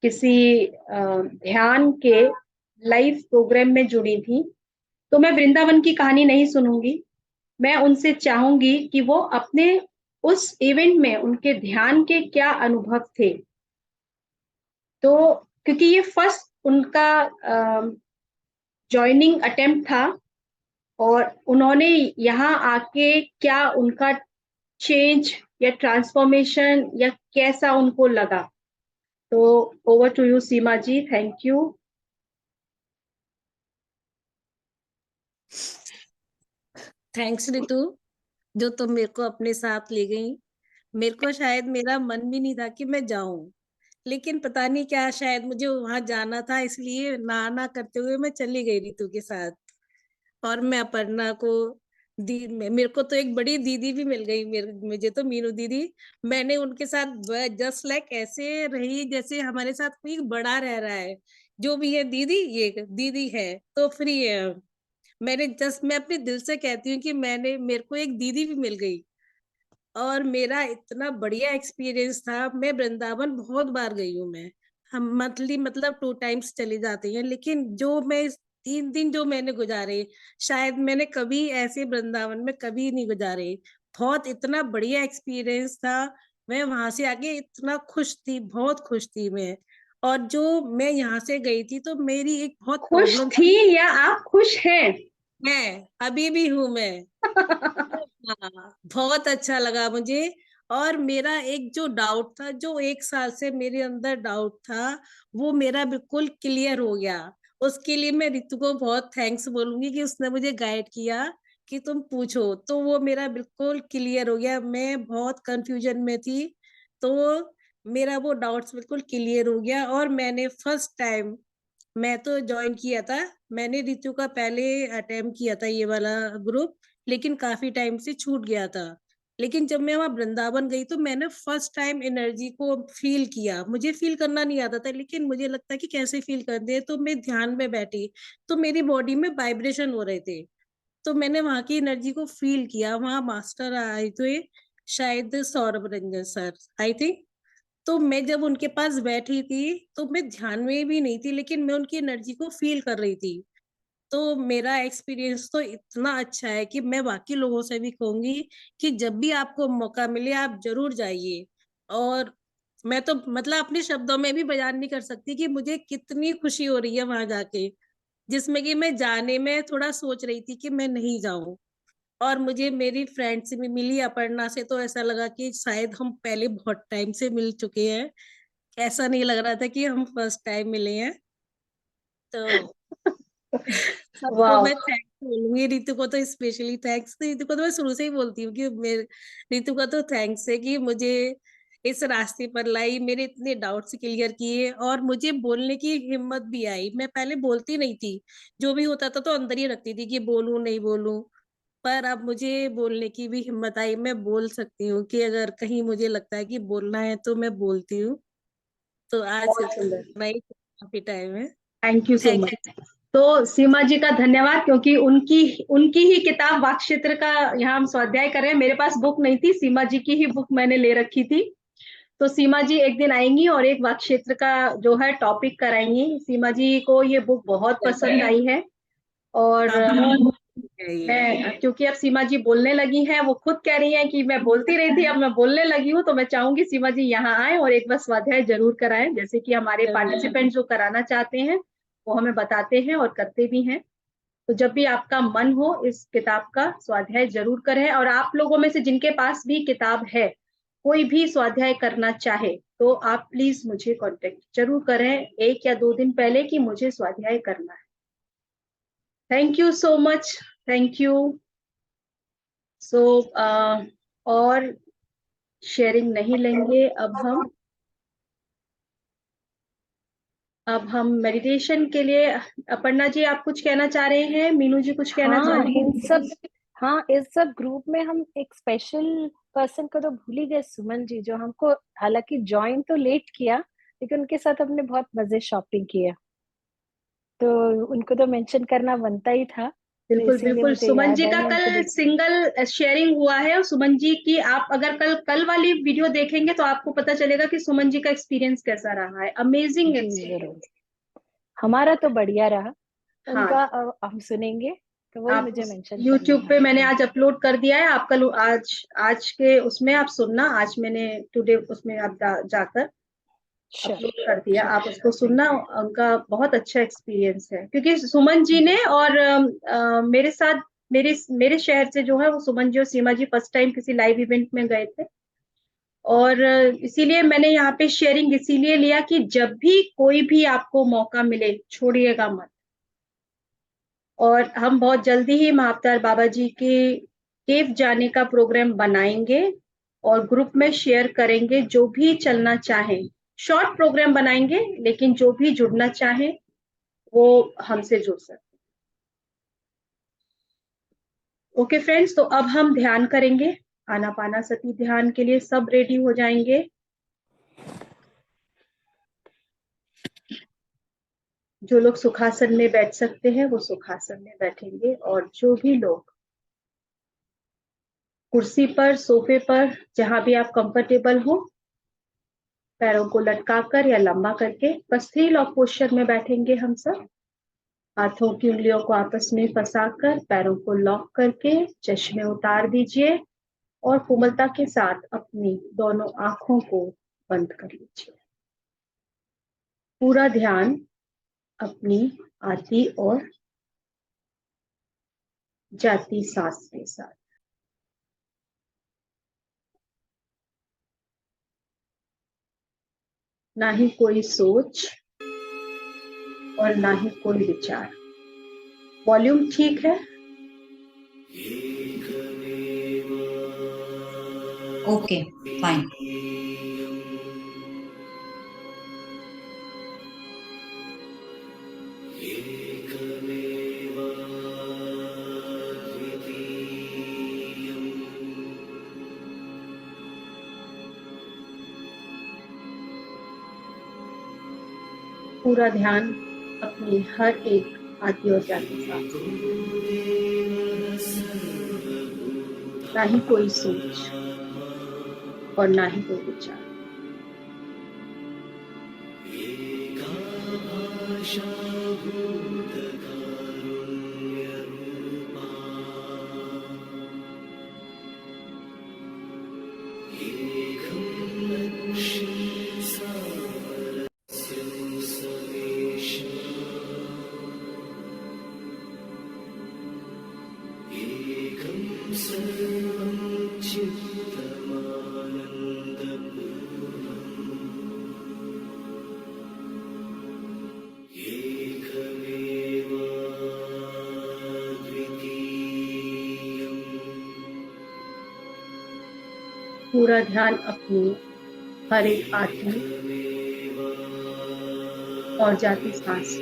किसी ध्यान के लाइव प्रोग्राम में जुड़ी थी, तो मैं वृंदावन की कहानी नहीं सुनूंगी। मैं उनसे चाहूंगी कि वो अपने उस इवेंट में उनके ध्यान के क्या अनुभव थे। तो क्योंकि ये फर्स्ट उनका जॉइनिंग अटेम्प्ट था, और उन्होंने यहाँ आके क्या उनका चेंज या ट्रांसफॉर्मेशन या कैसा उनको लगा। तो over to you Seema ji, thank you. Thanks Ritu, जो तुम मेरे को अपने साथ ले गई। मेरे को शायद मेरा मन भी नहीं था कि मैं जाऊं, लेकिन पता नहीं क्या, शायद मुझे वहां जाना था, इसलिए ना ना करते हुए मैं चली गई रितु के साथ। और मैं अपर्णा को मेरे को तो एक बड़ी दीदी भी मिल गई, मुझे तो मीनू दीदी। मैंने उनके साथ जस्ट लाइक ऐसे रही जैसे हमारे साथ कोई बड़ा रह रहा है, जो भी है दीदी, ये दीदी है तो फ्री है। मैं अपने दिल से कहती हूँ कि मेरे को एक दीदी भी मिल गई। और मेरा इतना बढ़िया एक्सपीरियंस था। मैं वृंदावन बहुत बार गई हूँ। मैं हम मंथली मतलब 2 टाइम्स चली जाती हैं, लेकिन जो मैं इस 3 दिन जो मैंने गुजारे, शायद मैंने कभी ऐसे वृंदावन में कभी नहीं गुजारे। बहुत इतना बढ़िया एक्सपीरियंस था। मैं वहां से आके इतना खुश थी, बहुत खुश थी मैं। और जो मैं यहाँ से गई थी तो मेरी एक बहुत खुश प्रॉब्लम थी थी। या आप खुश हैं? मैं अभी भी हूँ मैं। हाँ, बहुत अच्छा लगा मुझे। और मेरा एक जो डाउट था, जो 1 साल से मेरे अंदर डाउट था, वो मेरा बिल्कुल क्लियर हो गया। उसके लिए मैं रितु को बहुत थैंक्स बोलूंगी कि उसने मुझे गाइड किया कि तुम पूछो, तो वो मेरा बिल्कुल क्लियर हो गया। मैं बहुत कंफ्यूजन में थी, तो मेरा वो डाउट्स बिल्कुल क्लियर हो गया। और मैंने फर्स्ट टाइम मैं तो ज्वाइन किया था। मैंने रितु का पहले अटेम्प्ट किया था ये वाला ग्रुप, लेकिन काफी टाइम से छूट गया था। लेकिन जब मैं वहां वृंदावन गई तो मैंने फर्स्ट टाइम एनर्जी को फील किया। मुझे फील करना नहीं आता था, लेकिन मुझे लगता कि कैसे फील करते हैं। तो मैं ध्यान में बैठी तो मेरी बॉडी में वाइब्रेशन हो रहे थे, तो मैंने वहां की एनर्जी को फील किया। वहां मास्टर आए थे, शायद Saurabh Ranjan sir, I think. तो मैं जब उनके पास बैठी थी तो मैं ध्यान में भी नहीं थी, लेकिन मैं उनकी एनर्जी को फील कर रही थी। तो मेरा एक्सपीरियंस तो इतना अच्छा है कि मैं बाकी लोगों से भी कहूंगी कि जब भी आपको मौका मिले आप जरूर जाइए। और मैं तो मतलब अपने शब्दों में भी बयान नहीं कर सकती कि मुझे कितनी खुशी हो रही है वहां जाके। जिसमें कि मैं जाने में थोड़ा सोच रही थी कि मैं नहीं जाऊं। और मुझे मेरी फ्रेंड से भी मिली अपर्णा से, तो ऐसा लगा कि शायद हम पहले बहुत टाइम से मिल चुके हैं। ऐसा नहीं लग रहा था कि हम फर्स्ट टाइम मिले हैं। तो सबको वाह। मैं थैंक्स बोलूंगी, रितु को तो स्पेशली थैंक्स। रितु को तो मैं शुरू से ही बोलती हूँ कि मेरे, रितु का तो थैंक्स है कि मुझे इस रास्ते पर लाई, मेरे इतने डाउट्स क्लियर किए और मुझे बोलने की हिम्मत भी आई। मैं पहले बोलती नहीं थी, जो भी होता था तो अंदर ही रखती थी कि बोलूं नहीं बोलूं। पर अब मुझे बोलने की भी हिम्मत आई, मैं बोल सकती हूँ कि अगर कहीं मुझे लगता है कि बोलना है तो मैं बोलती हूँ। तो आज बहुत सुंदर। नहीं, काफी टाइम है। Thank you so thank much. तो सीमा जी का धन्यवाद, क्योंकि उनकी उनकी ही किताब वाकचित्र का यहाँ हम स्वाध्याय कर रहे हैं। मेरे पास बुक नहीं थी, सीमा जी की ही बुक मैंने ले रखी थी। तो सीमा जी एक दिन आएंगी और एक वाकचित्र का जो है टॉपिक कराएंगी। सीमा जी को ये बुक बहुत पसंद आई है। और यू। मैं, क्योंकि अब सीमा जी बोलने लगी हैं, वो खुद कह रही हैं कि मैं बोलती रही थी, अब मैं बोलने लगी हूँ, तो मैं चाहूंगी सीमा जी यहाँ आए और एक बार स्वाध्याय जरूर कराएं, जैसे कि हमारे पार्टिसिपेंट जो कराना चाहते हैं वो हमें बताते हैं और करते भी हैं। तो जब भी आपका मन हो इस किताब का स्वाध्याय जरूर करें। और आप लोगों में से जिनके पास भी किताब है, कोई भी स्वाध्याय करना चाहे, तो आप प्लीज मुझे कांटेक्ट जरूर करें 1 या 2 दिन पहले कि मुझे स्वाध्याय करना है। Thank you so much. Thank you. So और शेयरिंग नहीं लेंगे अब हम मेडिटेशन के लिए। अपर्णा जी आप कुछ कहना चाह रहे हैं? मीनू जी कुछ कहना चाह हाँ रहे इन हैं? सब हाँ इस सब ग्रुप में हम एक स्पेशल पर्सन को तो भूल ही गए, सुमन जी, जो हमको हालांकि ज्वाइन तो लेट किया, लेकिन उनके साथ हमने बहुत मजे शॉपिंग किया, तो उनको तो मेंशन करना बनता ही था। तो बिल्कुल इसीलिए बिल्कुल। मुझे सुमन याद जी आया, का मैं उनको कल देख। सिंगल शेयरिंग हुआ है, और सुमन जी की आप अगर कल कल वाली वीडियो देखेंगे तो आपको पता चलेगा कि सुमन जी का एक्सपीरियंस कैसा रहा है। अमेजिंग जी एक्सपीरियंस। जरूर, हमारा तो बढ़िया रहा, हाँ, उनका हम सुनेंगे, तो वही आप मुझे मेंशन करना YouTube था। पे मैंने आज अपलोड कर दिया है। आप कल आज आज के उसमें आप सुनना, आज मैंने टुडे उसमें आप जाकर श्योर अपलोड कर दिया, श्योर। आप उसको सुनना। उनका बहुत अच्छा एक्सपीरियंस है, क्योंकि सुमन जी ने और मेरे साथ, मेरे शहर से जो है वो सुमन जी और सीमा जी फर्स्ट टाइम किसी लाइव इवेंट में गए थे। और इसीलिए मैंने यहाँ पे शेयरिंग इसीलिए लिया कि जब भी कोई भी आपको मौका मिले छोड़िएगा मत। और हम बहुत जल्दी ही महाअवतार बाबा जी के केव जाने का प्रोग्राम बनाएंगे और ग्रुप में शेयर करेंगे। जो भी चलना चाहे, शॉर्ट प्रोग्राम बनाएंगे, लेकिन जो भी जुड़ना चाहे वो हमसे जुड़ सकते। ओके फ्रेंड्स, तो अब हम ध्यान करेंगे। आनापानासती ध्यान के लिए सब रेडी हो जाएंगे। जो लोग सुखासन में बैठ सकते हैं वो सुखासन में बैठेंगे, और जो भी लोग कुर्सी पर, सोफे पर, जहां भी आप कंफर्टेबल हो, पैरों को लटकाकर या लंबा करके बस 3 लॉक पोस्चर में बैठेंगे हम सब। हाथों की उंगलियों को आपस में फंसाकर पैरों को लॉक करके चश्मे उतार दीजिए और कोमलता के साथ अपनी दोनों आंखों को बंद कर लीजिए। पूरा ध्यान अपनी आती और जाती सांस के साथ। ना ही कोई सोच और ना ही कोई विचार। वॉल्यूम ठीक है? Okay, fine. पूरा ध्यान अपनी हर एक आती और जाती सांस। ना ही कोई सोच और ना ही कोई विचार। पूरा ध्यान अपनी हर एक आती और जाती सांस।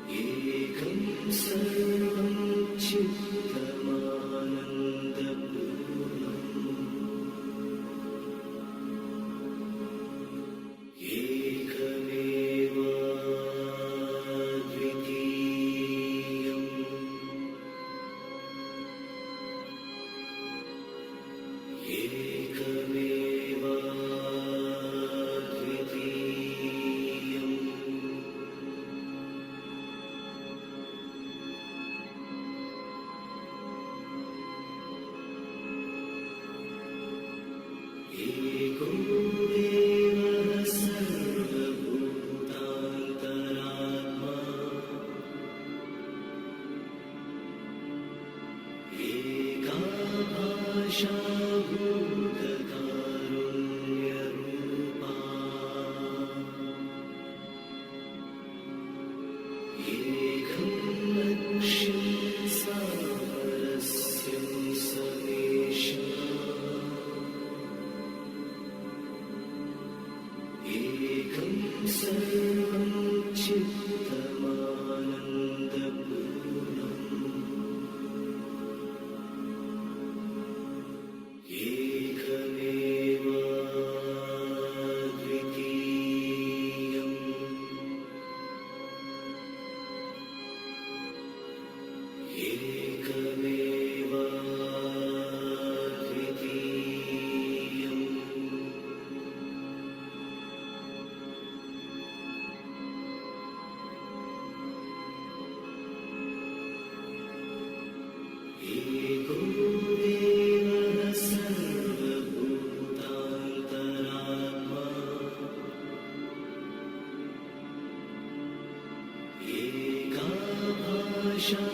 एकं सर्वं चित्तमानन्दपूर्णम् एकमेवाद्वितीयम् एको देवः सर्वभूतान्तरात्मा एका भाषा भूतकारुण्यरूपा एकं लक्ष्यं सारस्यं समेषा एकं सर्वं चित्तमानन्दपूर्णम् एकमेवाद्वितीयम् एको देवः सर्वभूतान्तरात्मा एका भाषा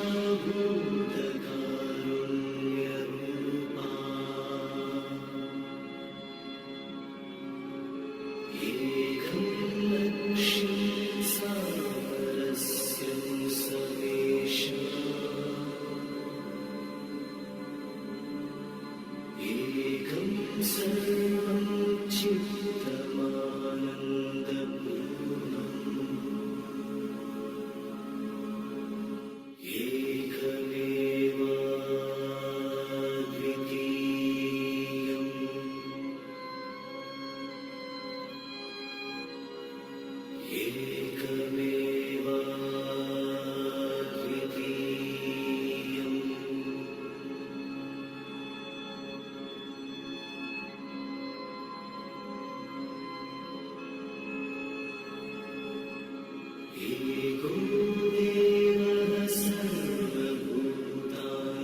भूतकारुण्यरूपा एकं लक्ष्यं सारस्यं समेषा एकं सर्वं चित्तमानन्दपूर्णम् एकमेवाद्वितीयम् एको देवः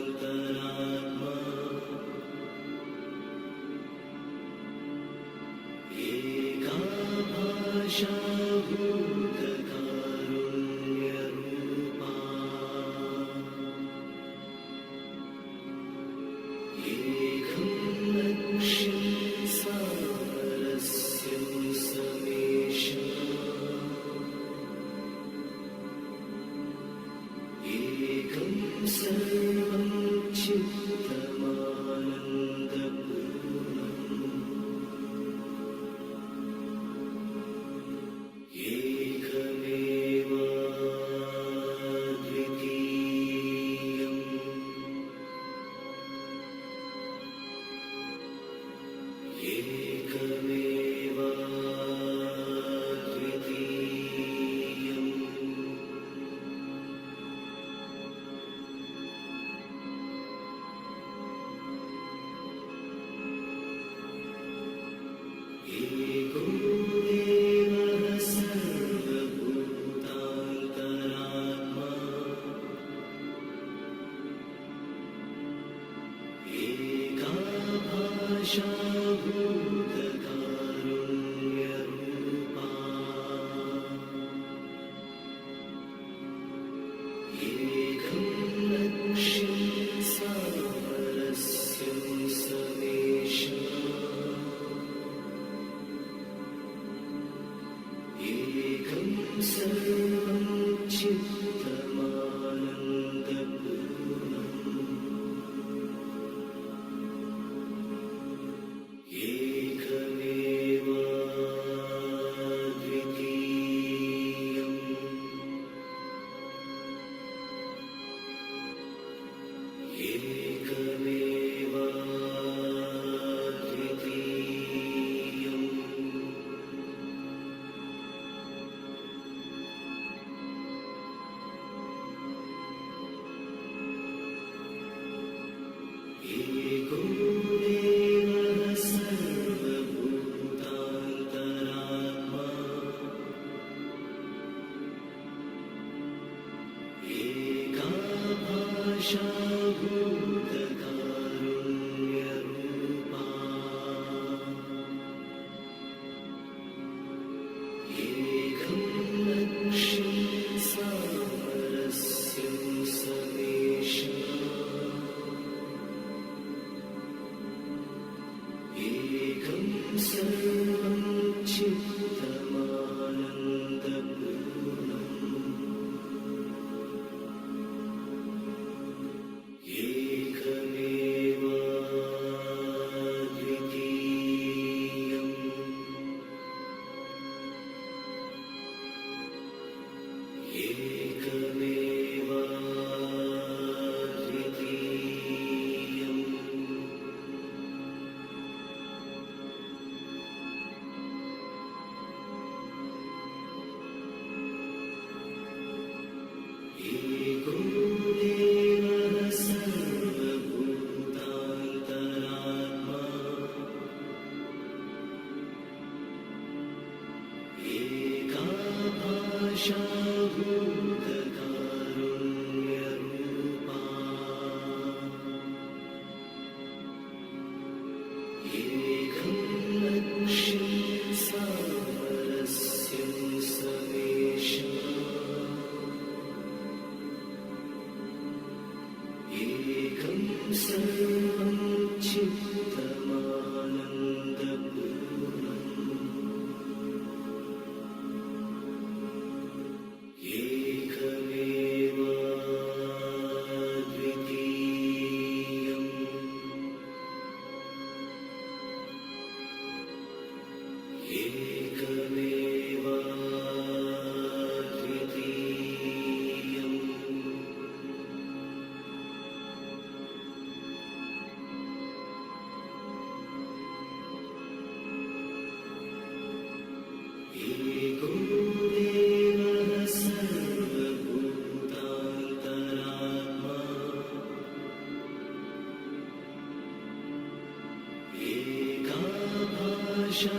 सर्वभूतान्तरात्मा एका भाषा भूतकारुण्यरूपा एकं लक्ष्यं सारस्यं समेषा एकं सर्वं चित्तमानन्दपूर्णम् एकमेवाद्वितीयम् एको देवः सर्वभूतान्तरात्मा एका भाषा भूतकारुण्यरूपा एकं लक्ष्यं सारस्यं समेषा एकं सर्वं चित्तमानन्दपूर्णम् एकमेवाद्वितीयम् एकाभाषाभूतकारुण्यरूपा एकं लक्ष्यं सामरस्यं समेषा एकं सर्वं चित्तमानन्दपूर्णम् एकमेवाद्वितीयम् एको देवः सर्वभूतान्तरात्मा एका भाषा भूतकारुण्यरूपा एकं लक्ष्यं सामरस्यं समेषा एकं सर्वं चित्तमानन्दपूर्णम् एकमेवाद्वितीयम् एको देवः सर्वभूतान्तरात्मा एका भाषा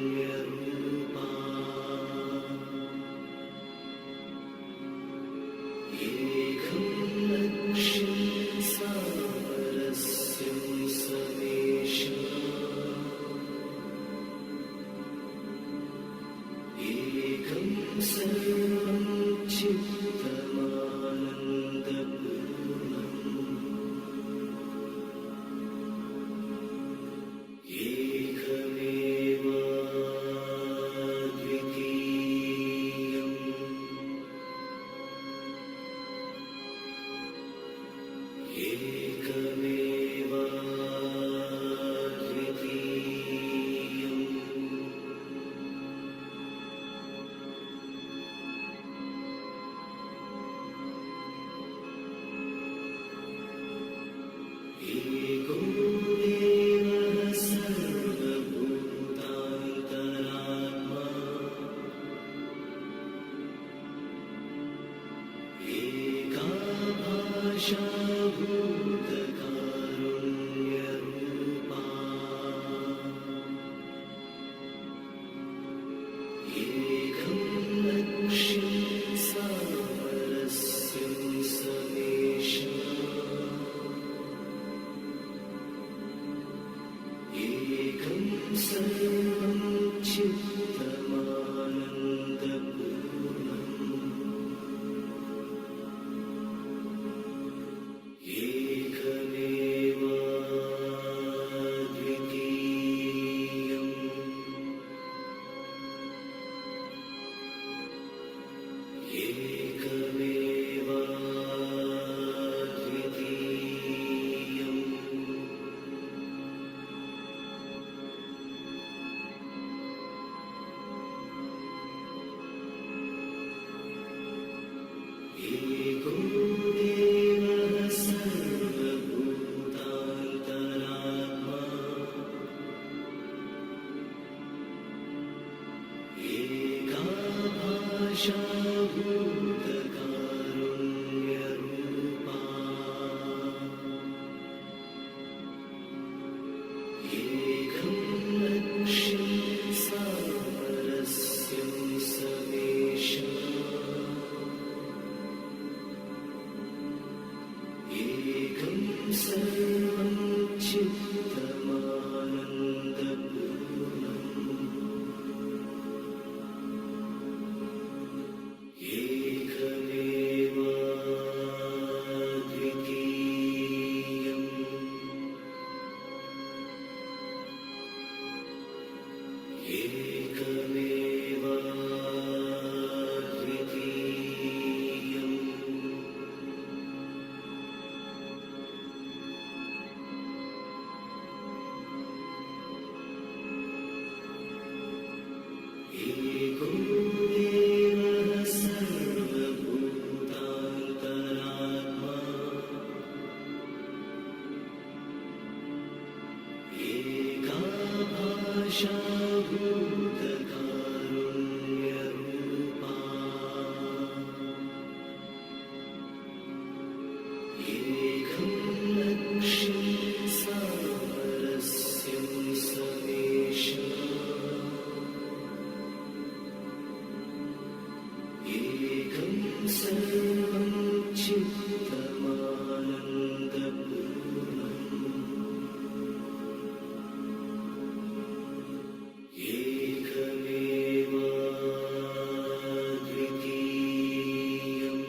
भूतकारुण्यरूपा एकं लक्ष्यं सामरस्यं समेषा एकं सर्वं चित्तमानन्दपूर्णम् एकमेवाद्वितीयम् एको देवः सर्वभूतान्तरात्मा एका भाषा भूतकारुण्यरूपा एकं लक्ष्यं सामरस्यं समेषा एकं सर्वं चित्तमानन्दपूर्णम् एकमेवाद्वितीयम् एको देवः सर्वभूतान्तरात्मा एका भाषा भूतकारुण्यरूपा एकं लक्ष्यं सामरस्यं समेषा सर्वं चित्तमानन्दपूर्णम् एको देवः सर्वभूतान्तरात्मा एका भाषा भूतकारुण्यरूपा एकं लक्ष्यं सामरस्यं समेषाम् एकं सर्वं चित्तमानन्दपूर्णम् एकमेवाद्वितीयम्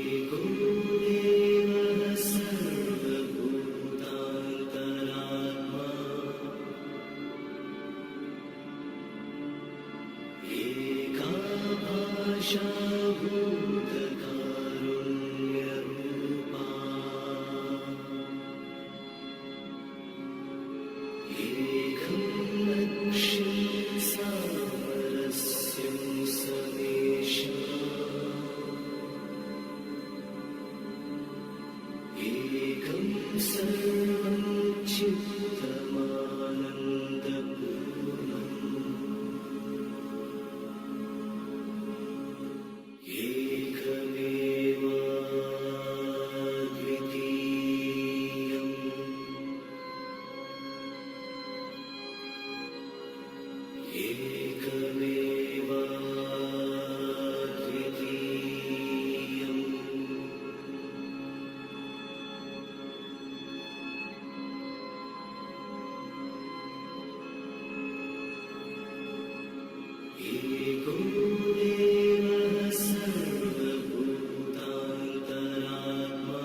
एको देवः सर्वभूतान्तरात्मा एका भाषा भूतकारुण्यरूपा एकं लक्ष्यं सामरस्यं समेषाम् एकं सर्वं चित्तमानन्दपूर्णम् एकमेवाद्वितीयम् एको देवः सर्वभूतान्तरात्मा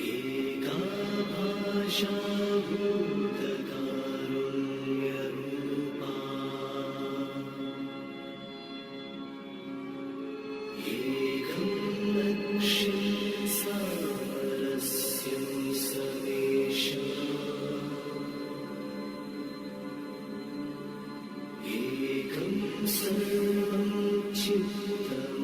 एका भाषा भूतकारुण्यरूपा एकं लक्ष्यं सामरस्यं समेषाम् एकं सर्वं चित्तमानन्दपूर्णम्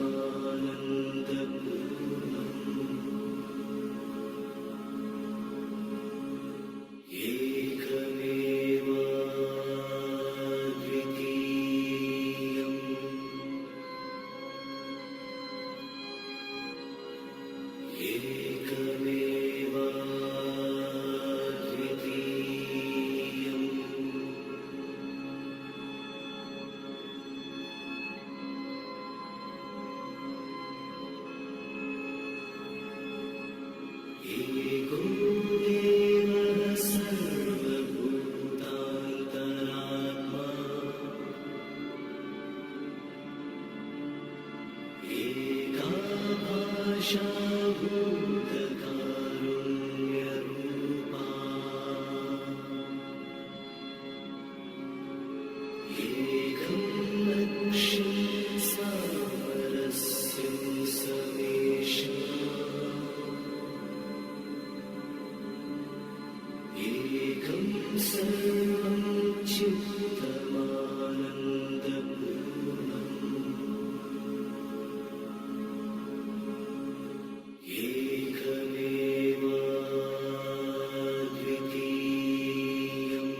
एकमेवाद्वितीयम् एको देवः सर्वभूतान्तरात्मा एका भाषा भूतकारुण्यरूपा एकं लक्ष्यं सामरस्यं समेषाम् एकं सर्वं चित्तमानन्दपूर्णम् एकमेवाद्वितीयम्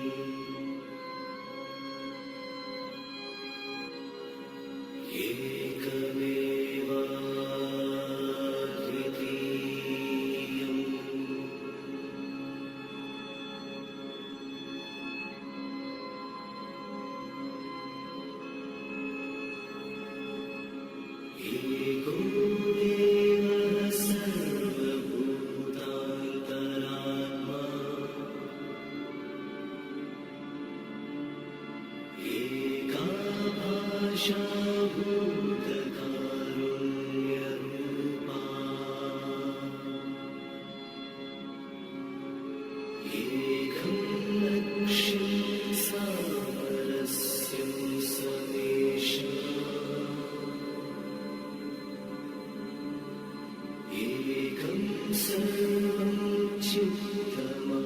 सर्वं चित्तमानन्दपूर्णम्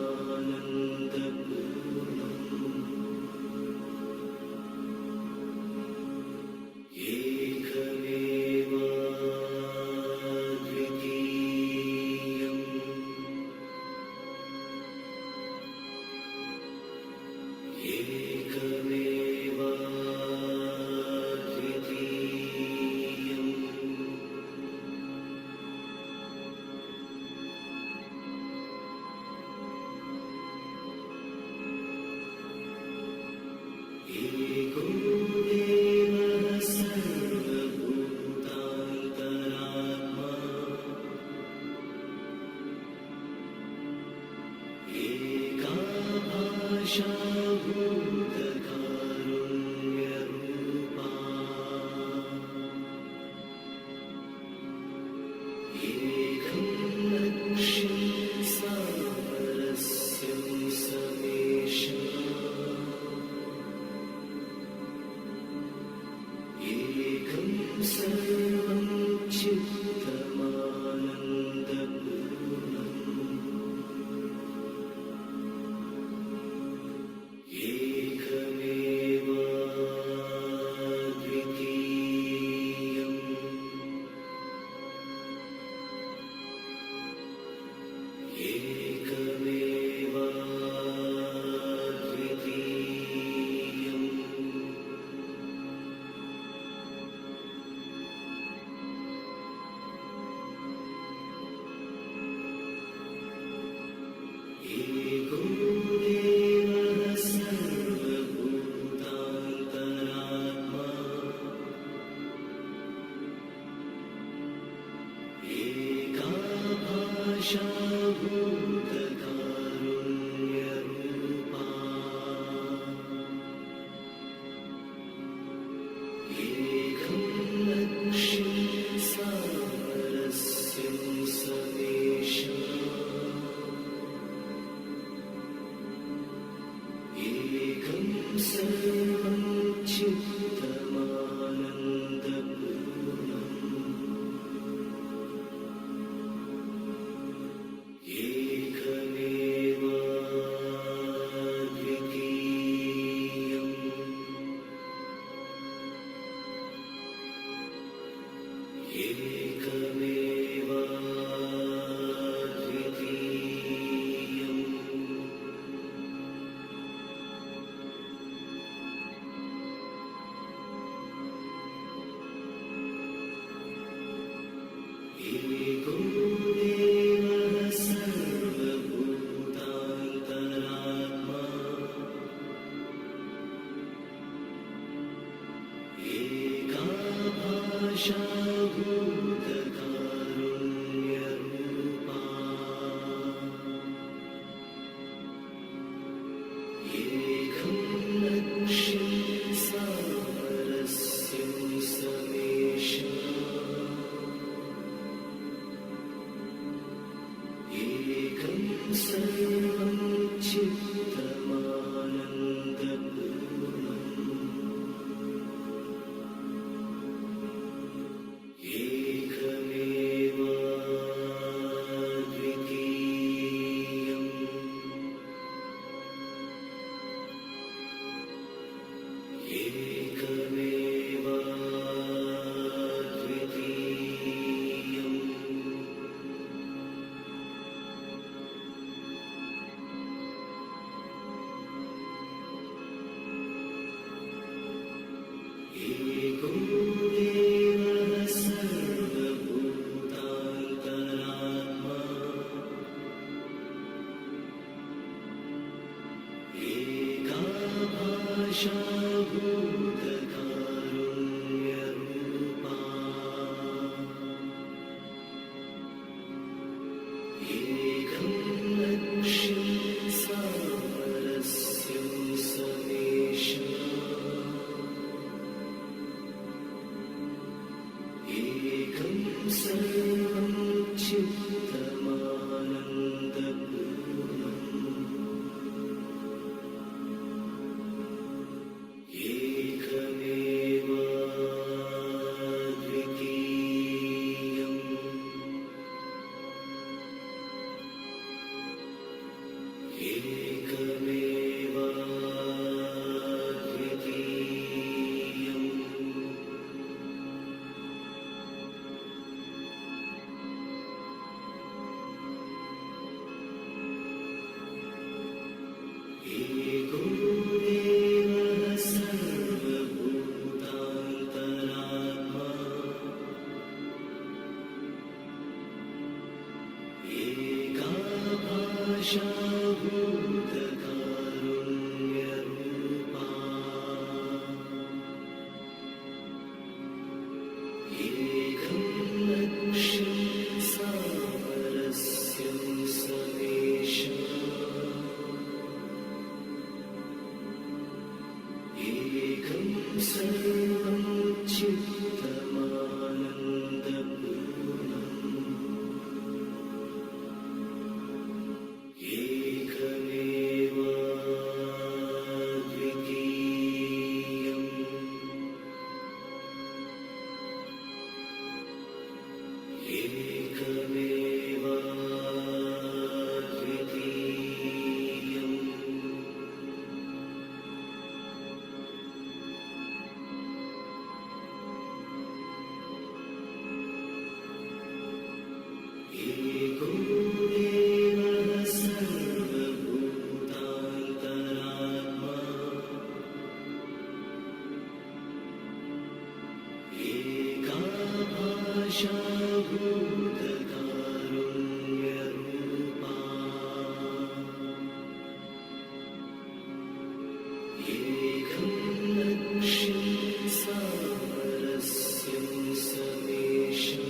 एको देवः सर्वभूतान्तरात्मा एका भाषा भूतकारुण्यरूपा एकं लक्ष्यं सामरस्यं समेषाम् एकं सर्वं चित्तमानन्दपूर्णम् एकमेवाद्वितीयम् एको देवः सर्वभूतान्तरात्मा एका भाषा भूतकारुण्यरूपा एकं लक्ष्यं सामरस्यं समेषाम् एकं सर्वं चित्तमानन्दपूर्णम् एकमेवाद्वितीयम् एको देवः सर्वभूतान्तरात्मा एका भाषा भूतकारुण्यरूपा एकं लक्ष्यं सामरस्यं समेषाम् एकं सर्वं चित्तमानन्दपूर्णम् एकमेवाद्वितीयम् एको देवः सर्वभूतान्तरात्मा एका भाषा भूतकारुण्यरूपा एकं लक्ष्यं सामरस्यं समेषाम् एकं सर्वं चित्तमानन्दपूर्णम् एक एको देवः सर्वभूतान्तरात्मा एका भाषा भूतकारुण्यरूपा एकं लक्ष्यं सामरस्यं समेषा एकं सर्वं चित्तमानन्दपूर्णम् एकमेवाद्वितीयम् एको देवः सर्वभूतान्तरात्मा एका भाषा भूतकारुण्यरूपा एकं लक्ष्यं सामरस्यं समेषा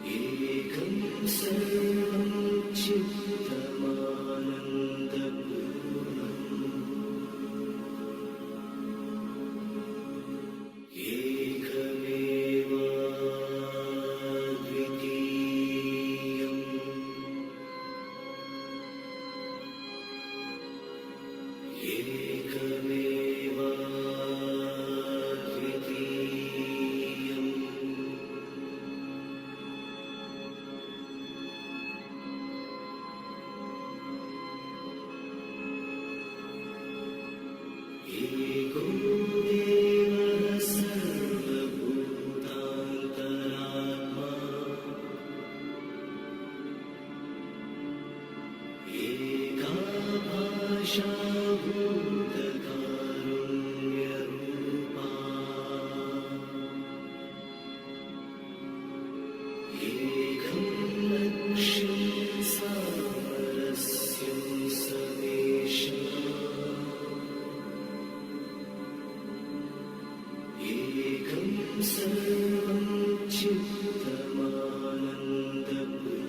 एकं सर्वं चित्तमानन्दपूर्णम् एको देवः सर्वभूतान्तरात्मा एका भाषा भूतकारुण्यरूपा एकं लक्ष्यं सामरस्यं समेषा एकं सर्वं चित्तमानन्दपूर्णम्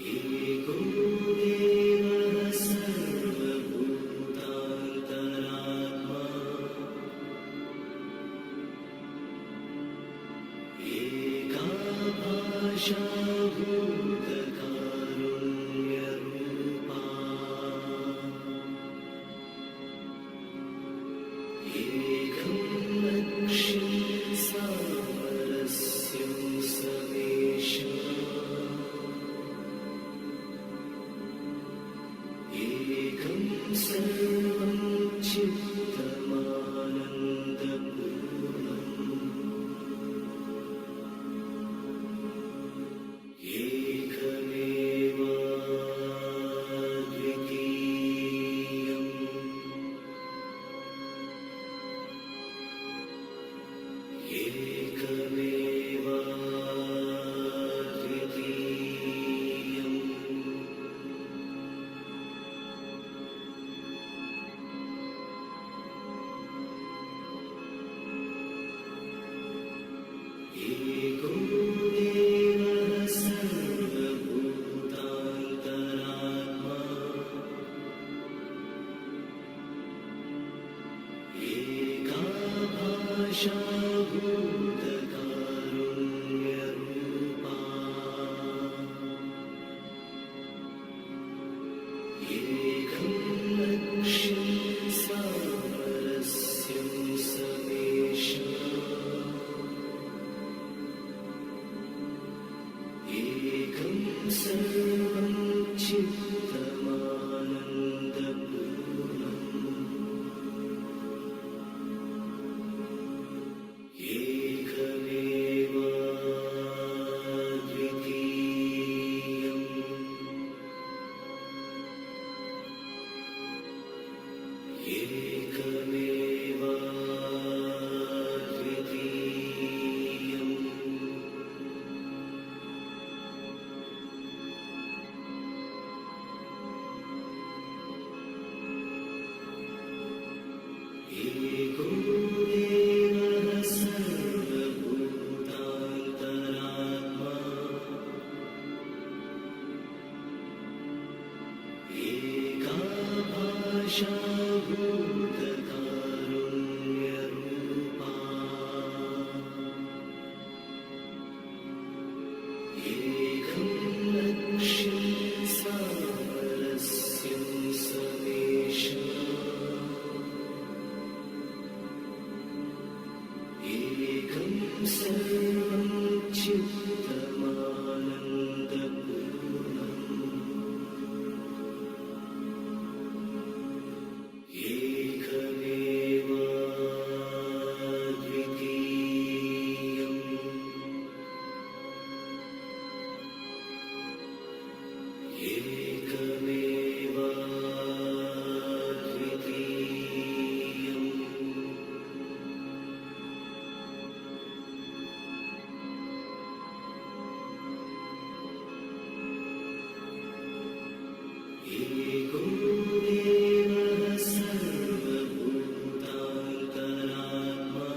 एको देवः सर्वभूतान्तरात्मा एका भाषा भूतकारुण्यरूपा एकं लक्ष्यं सामरस्यं समेषा एकं सर्वं चित्तमानन्दपूर्णम् सर्वं चित्तमानन्दपूर्णम् एको देवः सर्वभूतान्तरात्मा एका भाषा भूतकारुण्यरूपा एकं लक्ष्यं सामरस्यं समेषाम् एकं सर्वं चित्तमानन्दपूर्णम् एको देवः सर्वभूतान्तरात्मा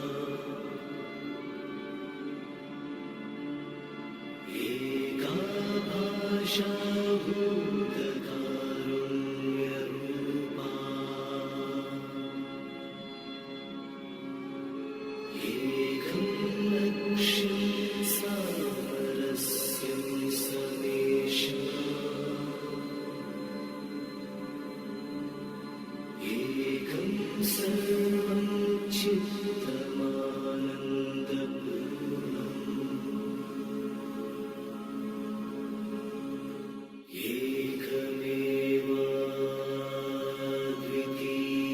एका भाषा भूतकारुण्यरूपा एकं लक्ष्यं सामरस्यं समेषाम् एकं सर्वं चित्तमानन्दपूर्णम्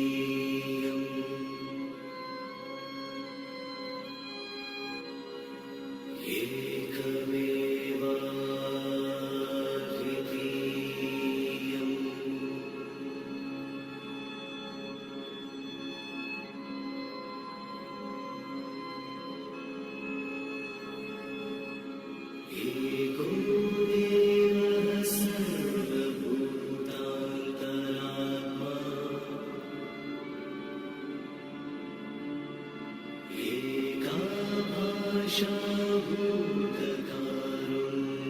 एकमेवाद्वितीयम् एको देवः सर्वभूतान्तरात्मा एका भाषा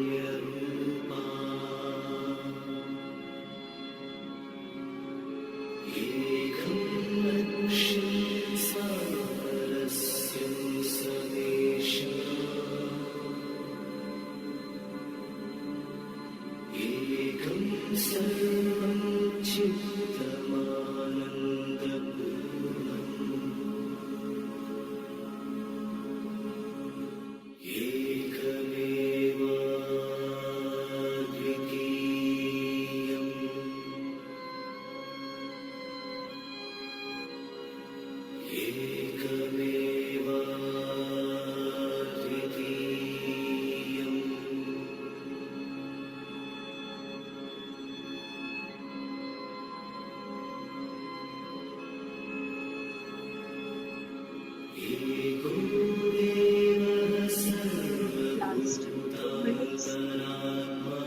भूतकारुण्यरूपा एकं लक्ष्यं सामरस्यं समेषाम् एकं सर्वं चित्तमानन्दपूर्णम् एकमेवाद्वितीयम् एको देवः सर्वभूतान्तरात्मा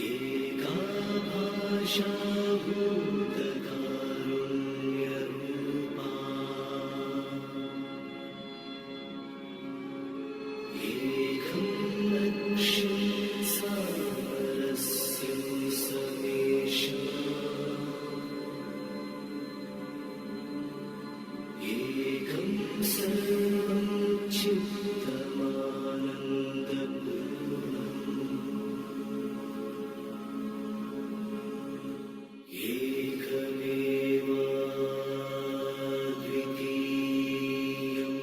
एका भाषा भूतकारुण्यरूपा एकं लक्ष्यं सामरस्यं समेषाम् एकं सर्वं चित्तमानन्दपूर्णम् एकमेवाद्वितीयम्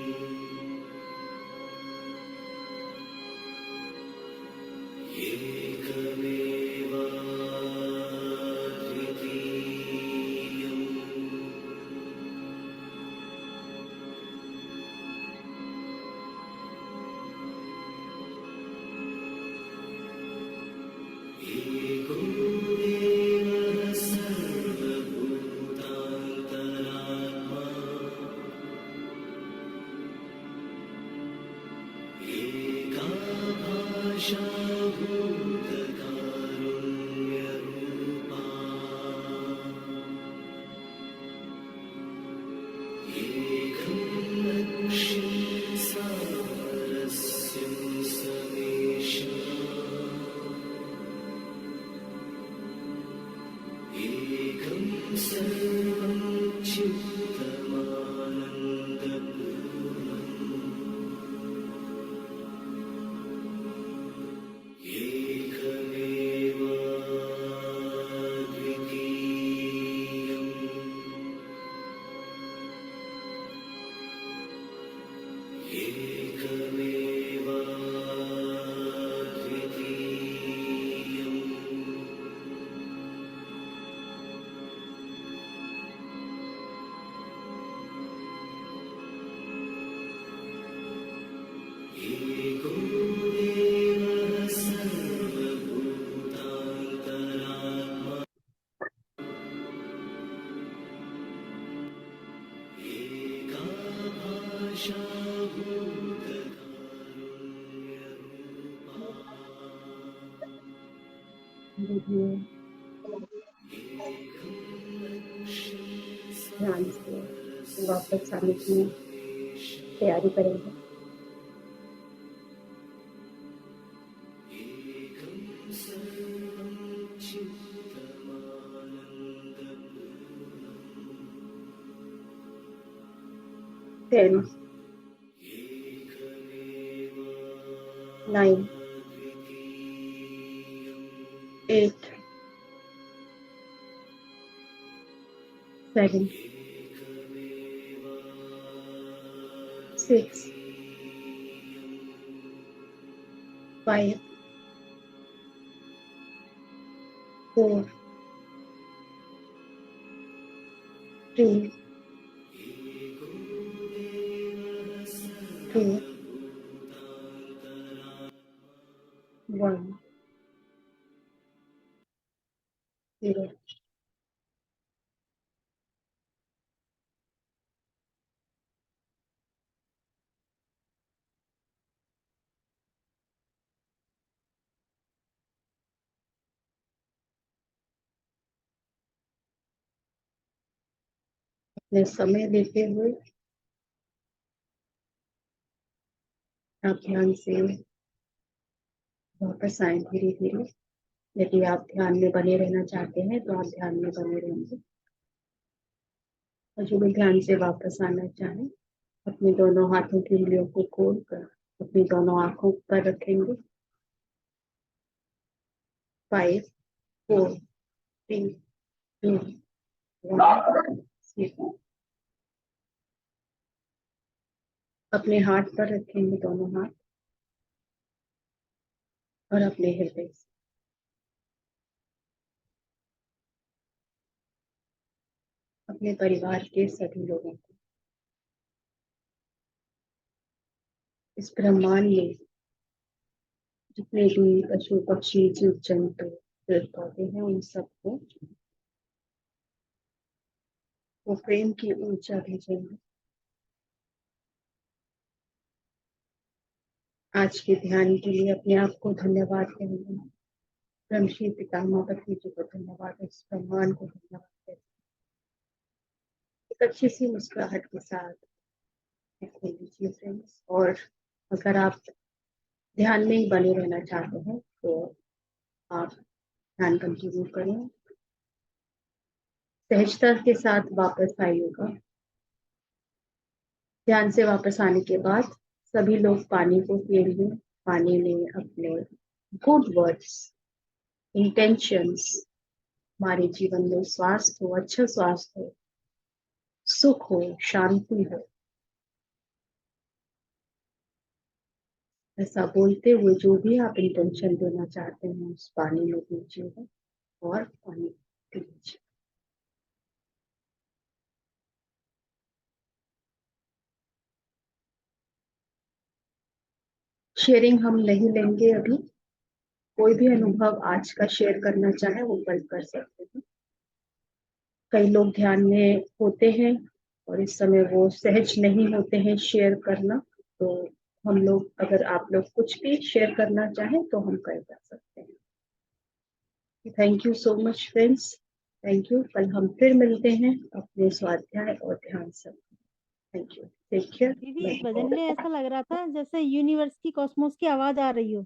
भूतकारुण्यरूपा एकं लक्ष्यं सारस्यं समेशा एकं सर्वं चित्तमानन्दपूर्णम् एको देवः सर्वभूतान्तरात्मा एका भाषा भूतकारुण्यरूपा ध्यान से वापस आने की तैयारी करेंगे। Ten, 9, 8, 7, 6, 5, 4, 3, 2, 1, 0। अपने समय लेते हुए आप ध्यान से वापस आए धीरे धीरे। यदि आप ध्यान में बने रहना चाहते हैं तो आप ध्यान में बने रहेंगे, और जो भी ध्यान से वापस आना चाहें अपने दोनों हाथों की उंगलियों को खोलकर अपनी दोनों आंखों पर रखेंगे। 5, 4, 3, 2, 1, 0। अपने हाथ पर रखेंगे दोनों हाथ और अपने हृदय से अपने परिवार के सभी लोगों को, इस ब्रह्मांड में जितने भी पशु पक्षी जीव जंतु पेड़ पौधे हैं, उन सबको वो प्रेम की ऊर्जा भेजेंगे। आज के ध्यान के लिए अपने आप को धन्यवाद कहेंगे। ब्रह्मश्री पितामह पत्नी जी को धन्यवाद, इस ब्रह्मांड को धन्यवाद कहें। एक अच्छी सी मुस्कुराहट के साथ रख लीजिए फ्रेंड्स। और अगर आप ध्यान में ही बने रहना चाहते हैं तो आप ध्यान कंटिन्यू करें। सहजता के साथ वापस आइएगा। ध्यान से वापस आने के बाद सभी लोग पानी को पिएंगे। पानी में अपने गुड वर्ड्स, इंटेंशंस, हमारे जीवन में स्वास्थ्य हो, अच्छा स्वास्थ्य हो, सुख हो, शांति हो, ऐसा बोलते हुए जो भी आप इंटेंशन देना चाहते हैं उस पानी में दीजिएगा और पानी पी लीजिए। शेयरिंग हम नहीं लेंगे अभी। कोई भी अनुभव आज का शेयर करना चाहे वो कल कर सकते हैं। कई लोग ध्यान में होते हैं और इस समय वो सहज नहीं होते हैं शेयर करना, तो हम लोग, अगर आप लोग कुछ भी शेयर करना चाहें तो हम कर सकते हैं। Thank you so much friends, thank you. कल हम फिर मिलते हैं अपने स्वाध्याय और ध्यान से। Thank you, take care. दीदी इस भजन में ऐसा लग रहा था जैसे यूनिवर्स की, कॉस्मोस की आवाज आ रही हो।